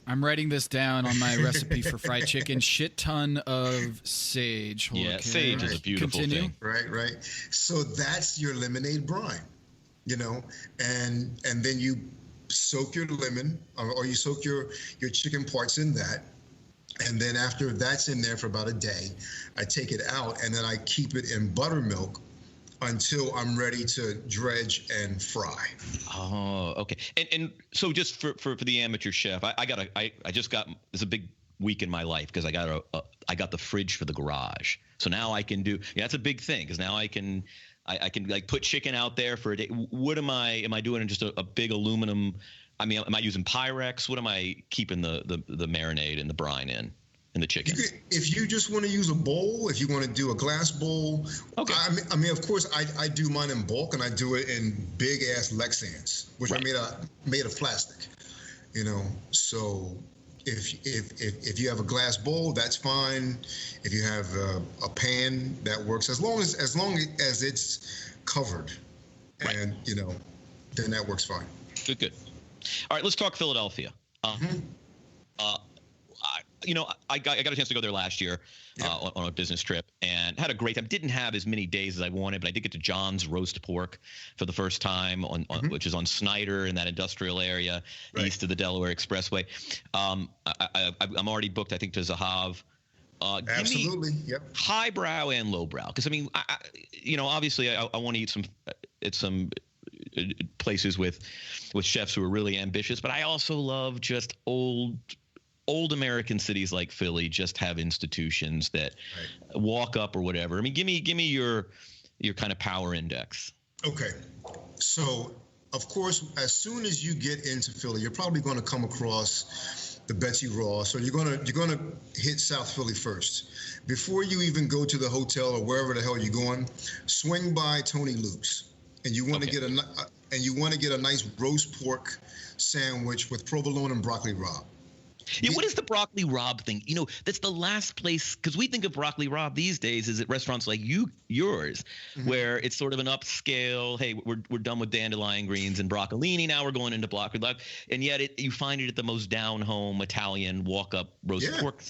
I'm writing this down on my recipe for fried chicken. Shit ton of sage. Sage is a beautiful thing. Right. So that's your lemonade brine, and then you soak your lemon or you soak your chicken parts in that. And then after that's in there for about a day, I take it out and then I keep it in buttermilk until I'm ready to dredge and fry. Oh, okay. And so just for the amateur chef, I just got, it's a big week in my life because I got the fridge for the garage. So now I can do, that's a big thing because now I can like put chicken out there for a day. What am I doing in just a big aluminum? I mean, am I using Pyrex? What am I keeping the marinade and the brine in the chicken? If you just want to use a bowl, if you want to do a glass bowl, okay. I mean, of course, I do mine in bulk and I do it in big ass Lexans, which I made of plastic. So if you have a glass bowl, that's fine. If you have a pan, that works as long as it's covered, and then that works fine. Good. All right, let's talk Philadelphia. I got a chance to go there last year on a business trip and had a great time. Didn't have as many days as I wanted, but I did get to John's Roast Pork for the first time which is on Snyder in that industrial area east of the Delaware Expressway. I'm already booked, I think, to Zahav. Absolutely. Yep. Highbrow and lowbrow, because I mean, obviously, I want to eat some places with chefs who are really ambitious, but I also love just old American cities like Philly just have institutions that walk up or whatever. I mean, give me your kind of power index. Okay, so of course, as soon as you get into Philly, you're probably going to come across the Betsy Ross, or you're gonna hit South Philly first. Before you even go to the hotel or wherever the hell you're going, swing by Tony Luke's. And you want to get a nice roast pork sandwich with provolone and broccoli rabe. Yeah, what is the broccoli rabe thing? That's the last place, because we think of broccoli rabe these days is at restaurants like yours, where it's sort of an upscale. Hey, we're done with dandelion greens and broccolini. Now we're going into broccoli rabe, and yet you find it at the most down home Italian walk up roast pork.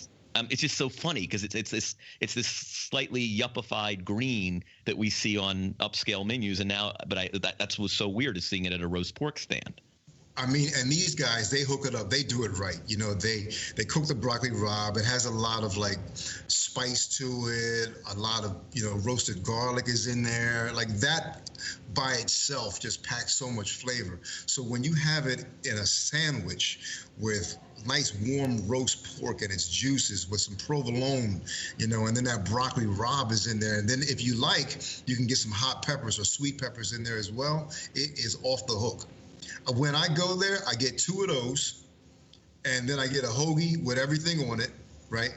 It's just so funny because it's this slightly yuppified green that we see on upscale menus, and now, but that's what's so weird is seeing it at a roast pork stand. I mean, and these guys, they hook it up. They do it right. You know, they cook the broccoli rabe. It has a lot of like spice to it. A lot of, you know, roasted garlic is in there. Like that by itself just packs so much flavor. So when you have it in a sandwich with nice warm roast pork and its juices with some provolone, you know, and then that broccoli rabe is in there. And then if you like, you can get some hot peppers or sweet peppers in there as well. It is off the hook. When I go there, I get 2 of those, and then I get a hoagie with everything on it, right?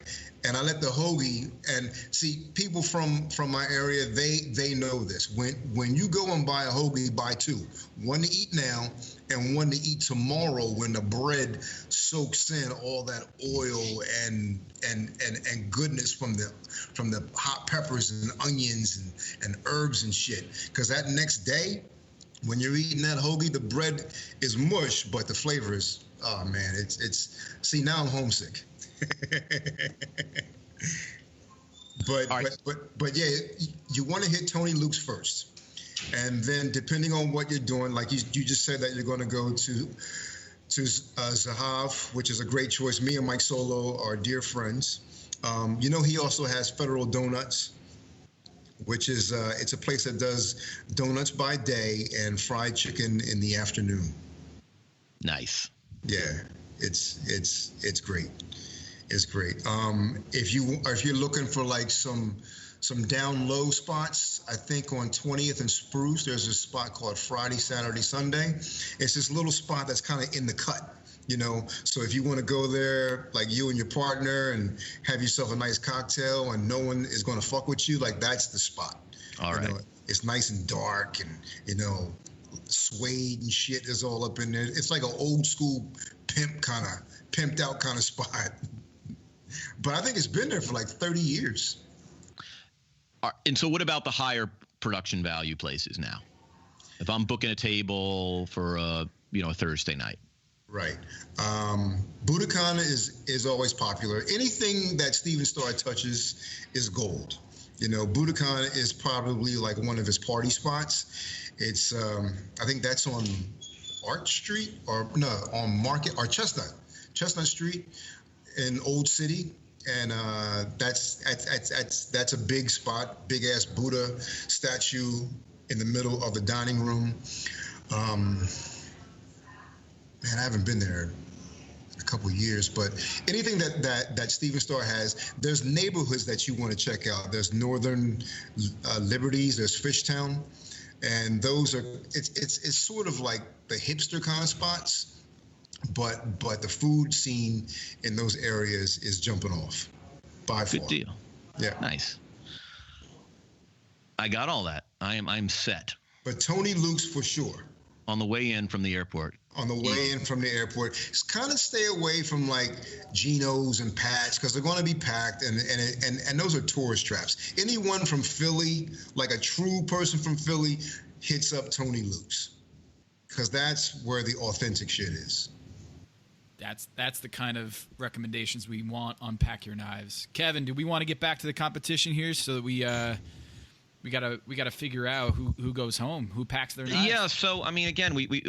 And I let the hoagie, and see, people from my area, they know this. When you go and buy a hoagie, buy 2. One to eat now and one to eat tomorrow when the bread soaks in all that oil and goodness from the hot peppers and onions and herbs and shit. Because that next day, when you're eating that hoagie, the bread is mush, but the flavor is, oh man, it's see, now I'm homesick. But yeah, you want to hit Tony Luke's first. And then depending on what you're doing, like you just said that you're going to go to Zahav, which is a great choice. Me and Mike Solo are dear friends. You know, he also has Federal Donuts, which is it's a place that does donuts by day and fried chicken in the afternoon. Nice. Yeah, it's great. It's great. If you're looking for like some down low spots, I think on 20th and Spruce there's a spot called Friday, Saturday, Sunday. It's this little spot that's kind of in the cut. You know, so if you want to go there, like you and your partner, and have yourself a nice cocktail, and no one is going to fuck with you, like that's the spot. All right. Know, it's nice and dark, and you know, suede and shit is all up in there. It's like an old school pimped out kind of spot. But I think it's been there for like 30 years. And so, what about the higher production value places now? If I'm booking a table for a Thursday night. Right. Budokan is always popular. Anything that Steven Starr touches is gold. You know, Budokan is probably like one of his party spots. It's I think that's on Art Street on Market or Chestnut Street in Old City. And that's a big spot, big ass Buddha statue in the middle of the dining room. Man, I haven't been there in a couple of years, but anything that Steven Starr has, there's neighborhoods that you want to check out. There's Northern Liberties, there's Fishtown, and those are it's sort of like the hipster kind of spots, but the food scene in those areas is jumping off by far. Good deal. Yeah. Nice. I got all that. I'm set. But Tony Luke's for sure. On the way in from the airport. On the way in from the airport, just kind of stay away from like Geno's and Pat's because they're going to be packed, and those are tourist traps. Anyone from Philly, like a true person from Philly, hits up Tony Luke's because that's where the authentic shit is. That's the kind of recommendations we want on Pack Your Knives. Kevin, do we want to get back to the competition here so that we gotta figure out who goes home, who packs their knives? Yeah. So I mean, again, we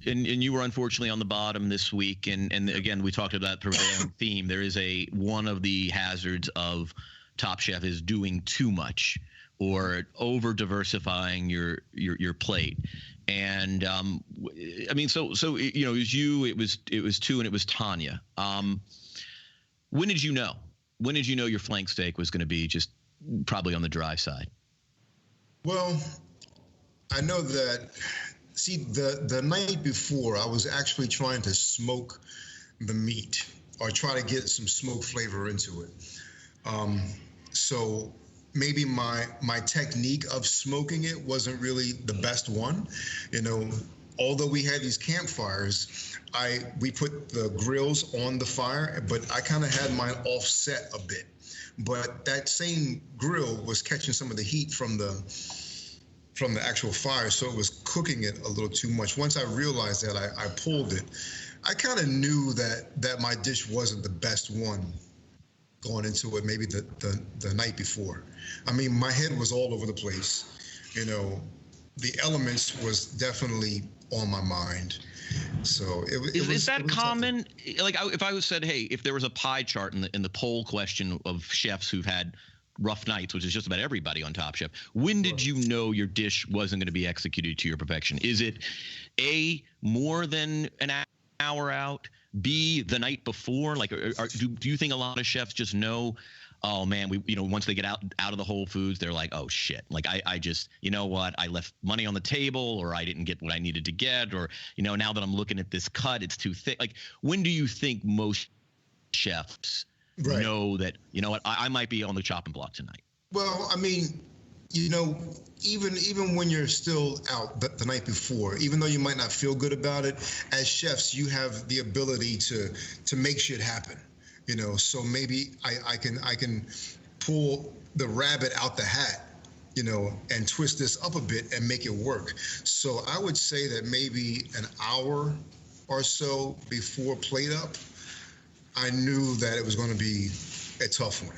and you were unfortunately on the bottom this week, and again we talked about prevailing theme. There is one of the hazards of Top Chef is doing too much or over diversifying your plate. And I mean, so it was you, it was two, and it was Tanya. When did you know? When did you know your flank steak was going to be just probably on the dry side? Well, I know that. See, the night before, I was actually trying to smoke the meat or try to get some smoke flavor into it. So maybe my technique of smoking it wasn't really the best one. Although we had these campfires, we put the grills on the fire, but I kind of had mine offset a bit. But that same grill was catching some of the heat from the actual fire, so it was cooking it a little too much. Once I realized that, I pulled it. I kind of knew that my dish wasn't the best one going into it, maybe the night before. I mean, my head was all over the place. The elements was definitely on my mind. So is that common? Like, if I was said, hey, if there was a pie chart in the poll question of chefs who've had rough nights, which is just about everybody on Top Chef, when did you know your dish wasn't going to be executed to your perfection? Is it A, more than an hour out? B, the night before? Like, do you think a lot of chefs just know, oh man, once they get out of the Whole Foods, they're like, oh shit, like I just, you know what, I left money on the table, or I didn't get what I needed to get, or now that I'm looking at this cut, it's too thick. Like, when do you think most chefs know that, you know what, I might be on the chopping block tonight? Well, I mean, even when you're still out the night before, even though you might not feel good about it, as chefs, you have the ability to make shit happen. So maybe I can pull the rabbit out the hat, and twist this up a bit and make it work. So I would say that maybe an hour or so before plate up, I knew that it was going to be a tough one.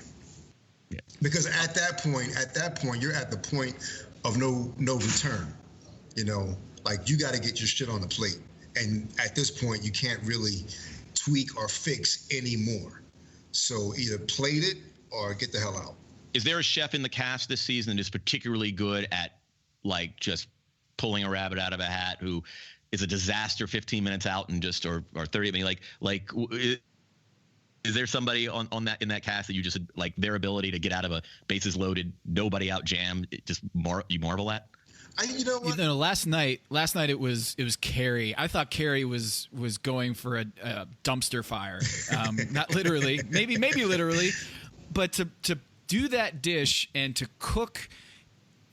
Yeah. Because at that point, you're at the point of no return. Like, you got to get your shit on the plate. And at this point, you can't really tweak or fix anymore. So either plate it or get the hell out. Is there a chef in the cast this season that is particularly good at, like, just pulling a rabbit out of a hat, who is a disaster 15 minutes out and just or 30? I mean, is there somebody on that in that cast that you just, like, their ability to get out of a bases loaded, nobody out jam, you marvel at? You know what? Last night it was Carrie. I thought Carrie was going for a dumpster fire. Not literally, maybe literally, but to do that dish and to cook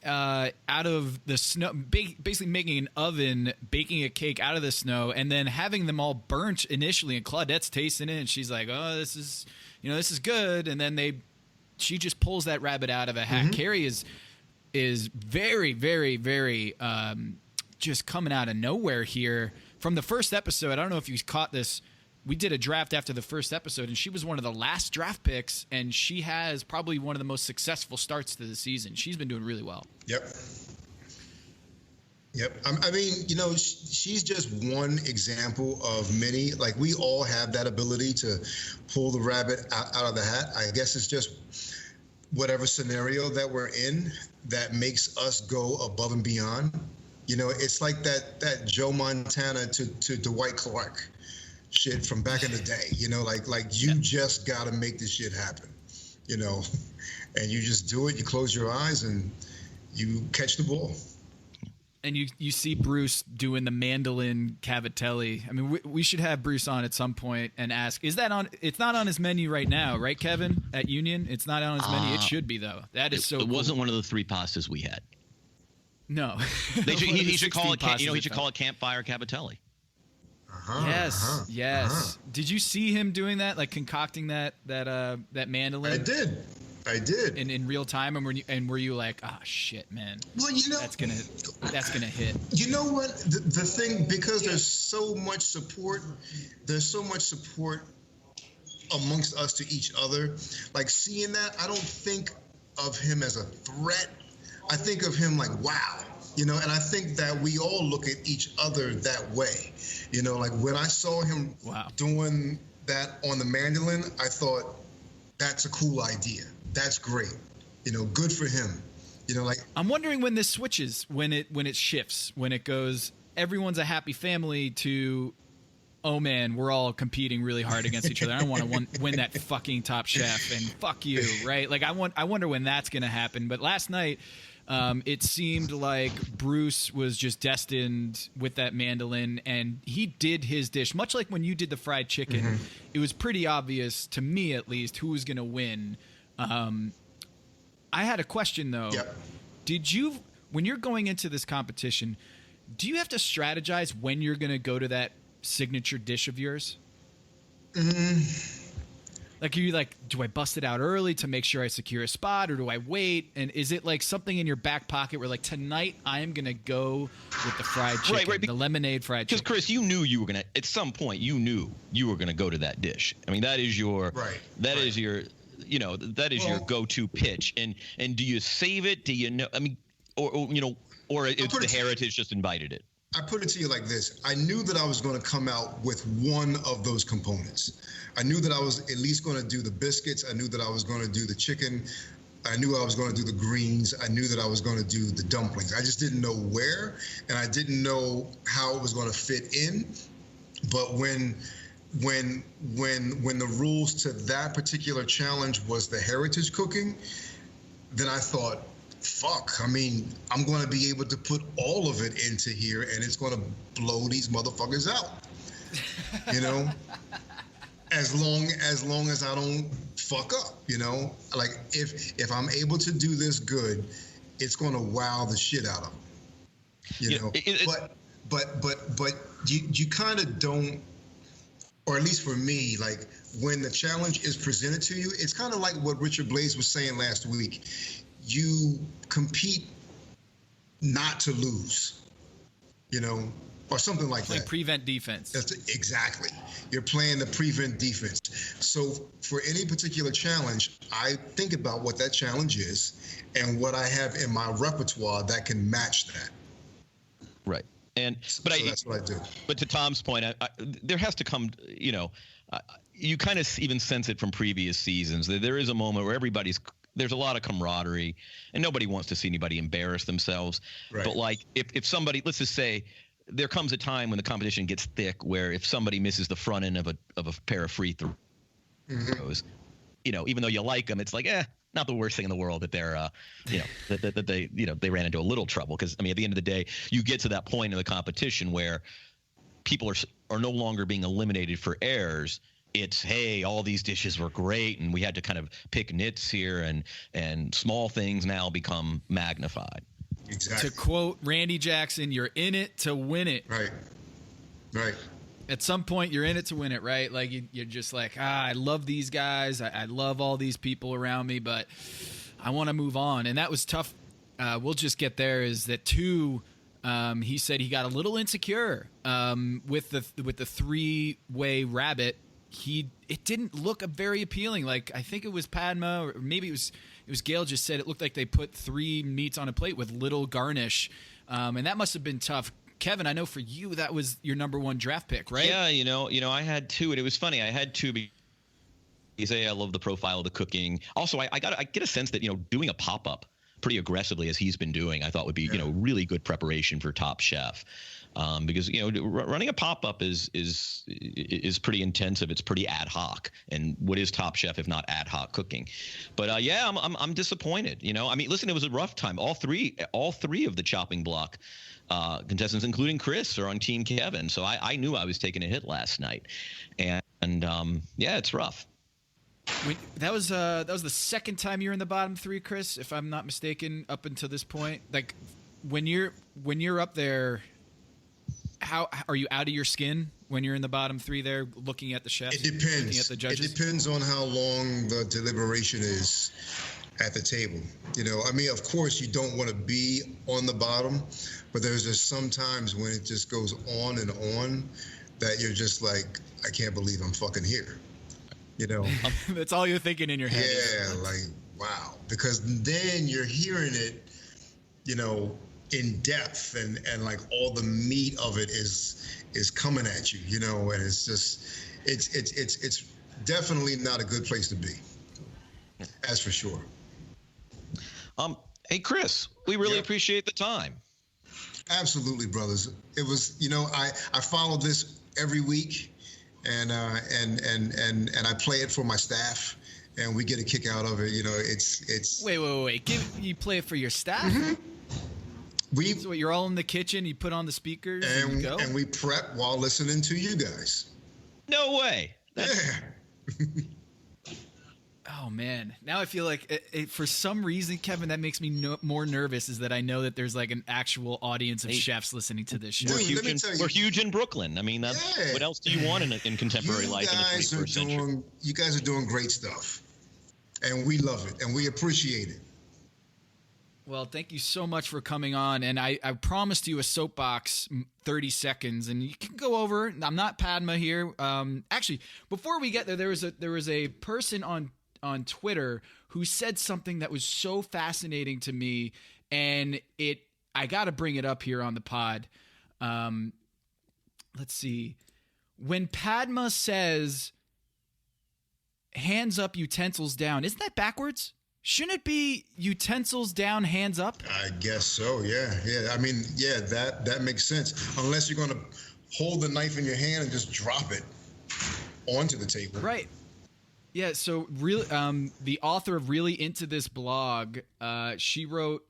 out of the snow, basically making an oven, baking a cake out of the snow, and then having them all burnt initially. And Claudette's tasting it, and she's like, "Oh, this is good." And then she just pulls that rabbit out of a hat. Mm-hmm. Carrie is very, very, very just coming out of nowhere here. From the first episode, I don't know if you caught this, we did a draft after the first episode, and she was one of the last draft picks, and she has probably one of the most successful starts to the season. She's been doing really well. Yep. I mean, she's just one example of many. Like, we all have that ability to pull the rabbit out of the hat. I guess it's just whatever scenario that we're in that makes us go above and beyond. It's like that Joe Montana to Dwight Clark shit from back in the day. Like you just got to make this shit happen, and you just do it. You close your eyes and you catch the ball. And you see Bruce doing the mandolin cavatelli. I mean, we should have Bruce on at some point and ask, is that on? It's not on his menu right now, right, Kevin? At Union, it's not on his menu. It should be, though. That is so cool. It wasn't one of the 3 pastas we had. No. He should call it. He should call it campfire cavatelli. Yes. Did you see him doing that, like concocting that mandolin? I did. In real time, and were you like, oh shit, man? Well, that's gonna hit. You know what? The thing, because there's so much support amongst us to each other. Like, seeing that, I don't think of him as a threat. I think of him like, wow. And I think that we all look at each other that way. Like, when I saw him doing that on the mandolin, I thought, that's a cool idea. That's great. Good for him. I'm wondering when this switches, when it shifts, when it goes, everyone's a happy family, to, oh man, we're all competing really hard against each other. I want to win that fucking Top Chef, and fuck you, right? Like, I wonder when that's going to happen. But last night, it seemed like Bruce was just destined with that mandolin, and he did his dish. Much like when you did the fried chicken, mm-hmm. It was pretty obvious, to me at least, who was going to win. I had a question, though. Yep. When you're going into this competition, do you have to strategize when you're going to go to that signature dish of yours? Like, are you like, do I bust it out early to make sure I secure a spot, or do I wait? And is it like something in your back pocket where, like, tonight I am going to go with the fried chicken, the lemonade fried chicken? Because, Chris, you knew you were going to, at some point, you knew you were going to go to that dish. I mean, that is your, is your, your go-to pitch. And do you save it? Do you know, I mean, or the heritage just invited it? I put it to you like this. I knew that I was going to come out with one of those components. I knew that I was at least going to do the biscuits. I knew that I was going to do the chicken. I knew I was going to do the greens. I knew that I was going to do the dumplings. I just didn't know where, and I didn't know how it was going to fit in. But when the rules to that particular challenge was the heritage cooking, then I thought, fuck, I mean, I'm going to be able to put all of it into here, and it's going to blow these motherfuckers out. You know? As long as I don't fuck up, you know? Like, if I'm able to do this good, it's going to wow the shit out of them. You know? But you kind of don't, or at least for me, like, when the challenge is presented to you, it's kind of like what Richard Blaze was saying last week. You compete not to lose, you know, or something like that. Prevent defense. Exactly. You're playing the prevent defense. So for any particular challenge, I think about what that challenge is and what I have in my repertoire that can match that. Right. So that's what I do. But to Tom's point, there has to come, you know, you kind of even sense it from previous seasons. There is a moment where there's a lot of camaraderie, and nobody wants to see anybody embarrass themselves. Right. But like if somebody, let's just say, there comes a time when the competition gets thick where if somebody misses the front end of a pair of free throws, you know, even though you like them, it's like, not the worst thing in the world that they're, that they, you know, they ran into a little trouble. Because I mean, at the end of the day, you get to that point in the competition where people are no longer being eliminated for errors. It's, hey, all these dishes were great, and we had to kind of pick nits here, and small things now become magnified. Exactly. To quote Randy Jackson, you're in it to win it. Right. At some point, you're in it to win it, right? Like, you're just like, I love these guys. I love all these people around me, but I want to move on. And that was tough. We'll just get there. Is that two? He said he got a little insecure with the three-way rabbit. It didn't look very appealing. Like, I think it was Padma, or maybe it was Gail just said it looked like they put three meats on a plate with little garnish, and that must have been tough. Kevin, I know for you that was your number one draft pick, right? Yeah, you know, I had two, and it was funny. I had two because I love the profile of the cooking. Also, I get a sense that, you know, doing a pop-up pretty aggressively as he's been doing, I thought would be, you know, really good preparation for Top Chef. Because, you know, running a pop-up is pretty intensive. It's pretty ad hoc. And what is Top Chef if not ad hoc cooking? But I'm disappointed. You know, I mean, listen, it was a rough time. All three of the chopping block contestants, including Chris, are on Team Kevin. So I knew I was taking a hit last night, and it's rough. That was the second time you're in the bottom three, Chris, if I'm not mistaken, up until this point. Like, when you're up there, how are you out of your skin when you're in the bottom three there, looking at the chefs? It depends. Looking at the judges? It depends on how long the deliberation is at the table. You know, I mean, of course, you don't want to be on the bottom, but there's just sometimes when it just goes on and on that you're just like, I can't believe I'm fucking here. You know, that's all you're thinking in your head. Yeah, like, wow. Because then you're hearing it, you know, in depth, and like all the meat of it is coming at you, you know, and it's just it's definitely not a good place to be. That's for sure. Hey Chris, we really appreciate the time. Absolutely, brothers. It was, you know, I follow this every week, and I play it for my staff, and we get a kick out of it. You know, it's. Wait. You play it for your staff? Mm-hmm. So you're all in the kitchen, you put on the speakers, and you go? And we prep while listening to you guys. No way. Oh, man. Now I feel like, for some reason, Kevin, that makes me more nervous, is that I know that there's like an actual audience of chefs listening to this show. We're huge in Brooklyn. I mean, what else do you want in contemporary life in the 21st century? You guys are doing great stuff, and we love it, and we appreciate it. Well, thank you so much for coming on, and I promised you a soapbox 30 seconds, and you can go over. I'm not Padma here. Actually, before we get there, there was a person on Twitter who said something that was so fascinating to me, and I got to bring it up here on the pod. Let's see. When Padma says, hands up, utensils down, isn't that backwards? Shouldn't it be utensils down, hands up? I guess so, yeah. I mean, yeah, that makes sense. Unless you're going to hold the knife in your hand and just drop it onto the table. Right. Yeah, so really, the author of Really Into This blog, she wrote,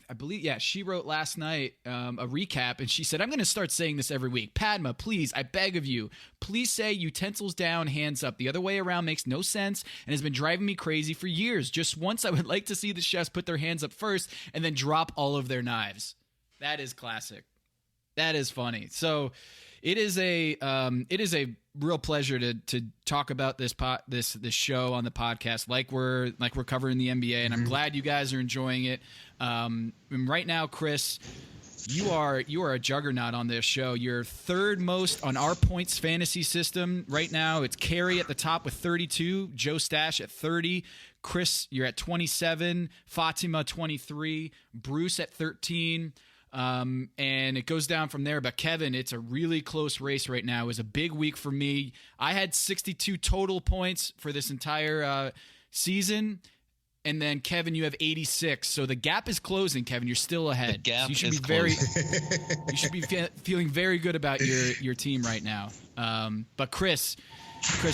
I believe, she wrote last night a recap, and she said, I'm going to start saying this every week. Padma, please, I beg of you, please say utensils down, hands up. The other way around makes no sense and has been driving me crazy for years. Just once, I would like to see the chefs put their hands up first and then drop all of their knives. That is classic. That is funny. So it is a real pleasure to talk about this show on the podcast, like we're covering the NBA, and I'm glad you guys are enjoying it. And right now, Chris, you are a juggernaut on this show. You're third most on our points fantasy system right now. It's Carrie at the top with 32, Joe Stash at 30, Chris, you're at 27, Fatima 23, Bruce at 13. And it goes down from there. But Kevin, it's a really close race right now. It was a big week for me. I had 62 total points for this entire season. And then Kevin, you have 86. So the gap is closing, Kevin. You're still ahead. The gap so you should is be you should be feeling very good about your team right now. But Chris,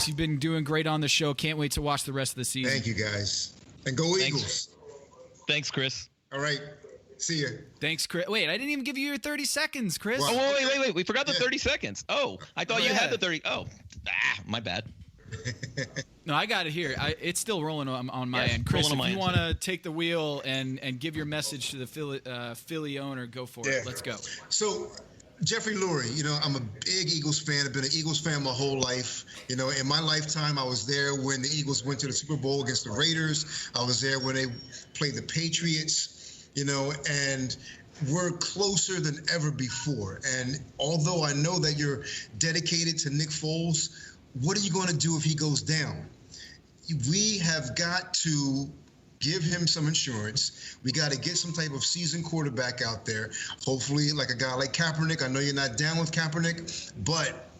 you've been doing great on the show. Can't wait to watch the rest of the season. Thank you, guys. And go Eagles. Thanks, Chris. All right. See ya. Thanks, Chris. Wait, I didn't even give you your 30 seconds, Chris. Oh, wait. We forgot the 30 seconds. Oh, I thought you had the 30. Oh, my bad. No, I got it here. It's still rolling on my end. Chris, if you want to take the wheel and give your message to the Philly owner, go for it. Let's go. So, Jeffrey Lurie, I'm a big Eagles fan. I've been an Eagles fan my whole life. In my lifetime, I was there when the Eagles went to the Super Bowl against the Raiders. I was there when they played the Patriots. And we're closer than ever before. And although I know that you're dedicated to Nick Foles, what are you going to do if he goes down? We have got to give him some insurance. We got to get some type of seasoned quarterback out there. Hopefully, like a guy like Kaepernick. I know you're not down with Kaepernick, but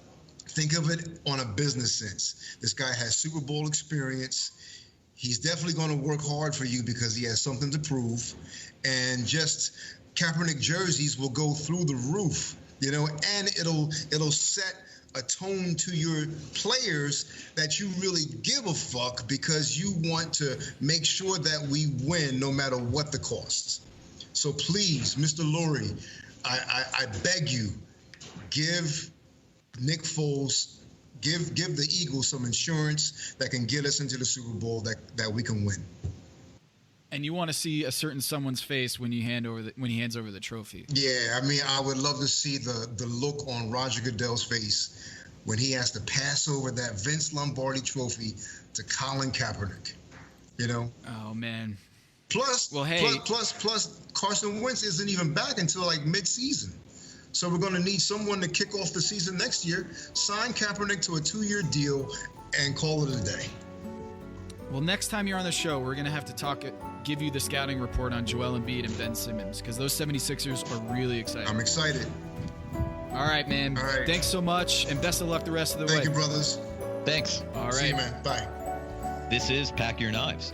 think of it on a business sense. This guy has Super Bowl experience. He's definitely going to work hard for you because he has something to prove. And just Kaepernick jerseys will go through the roof, and it'll set a tone to your players that you really give a fuck because you want to make sure that we win no matter what the costs. So please, Mr. Lurie, I beg you, give Nick Foles, give the Eagles some insurance that can get us into the Super Bowl that we can win. And you want to see a certain someone's face when he hands over the trophy. Yeah, I mean, I would love to see the look on Roger Goodell's face when he has to pass over that Vince Lombardi trophy to Colin Kaepernick. Oh man. Plus Carson Wentz isn't even back until like mid-season. So we're going to need someone to kick off the season next year, sign Kaepernick to a 2-year deal, and call it a day. Well, next time you're on the show, we're going to have to give you the scouting report on Joel Embiid and Ben Simmons because those 76ers are really excited. I'm excited. All right, man. All right. Thanks so much, and best of luck the rest of the way. Thank you, brothers. Thanks. All right. See you, man. Bye. This is Pack Your Knives.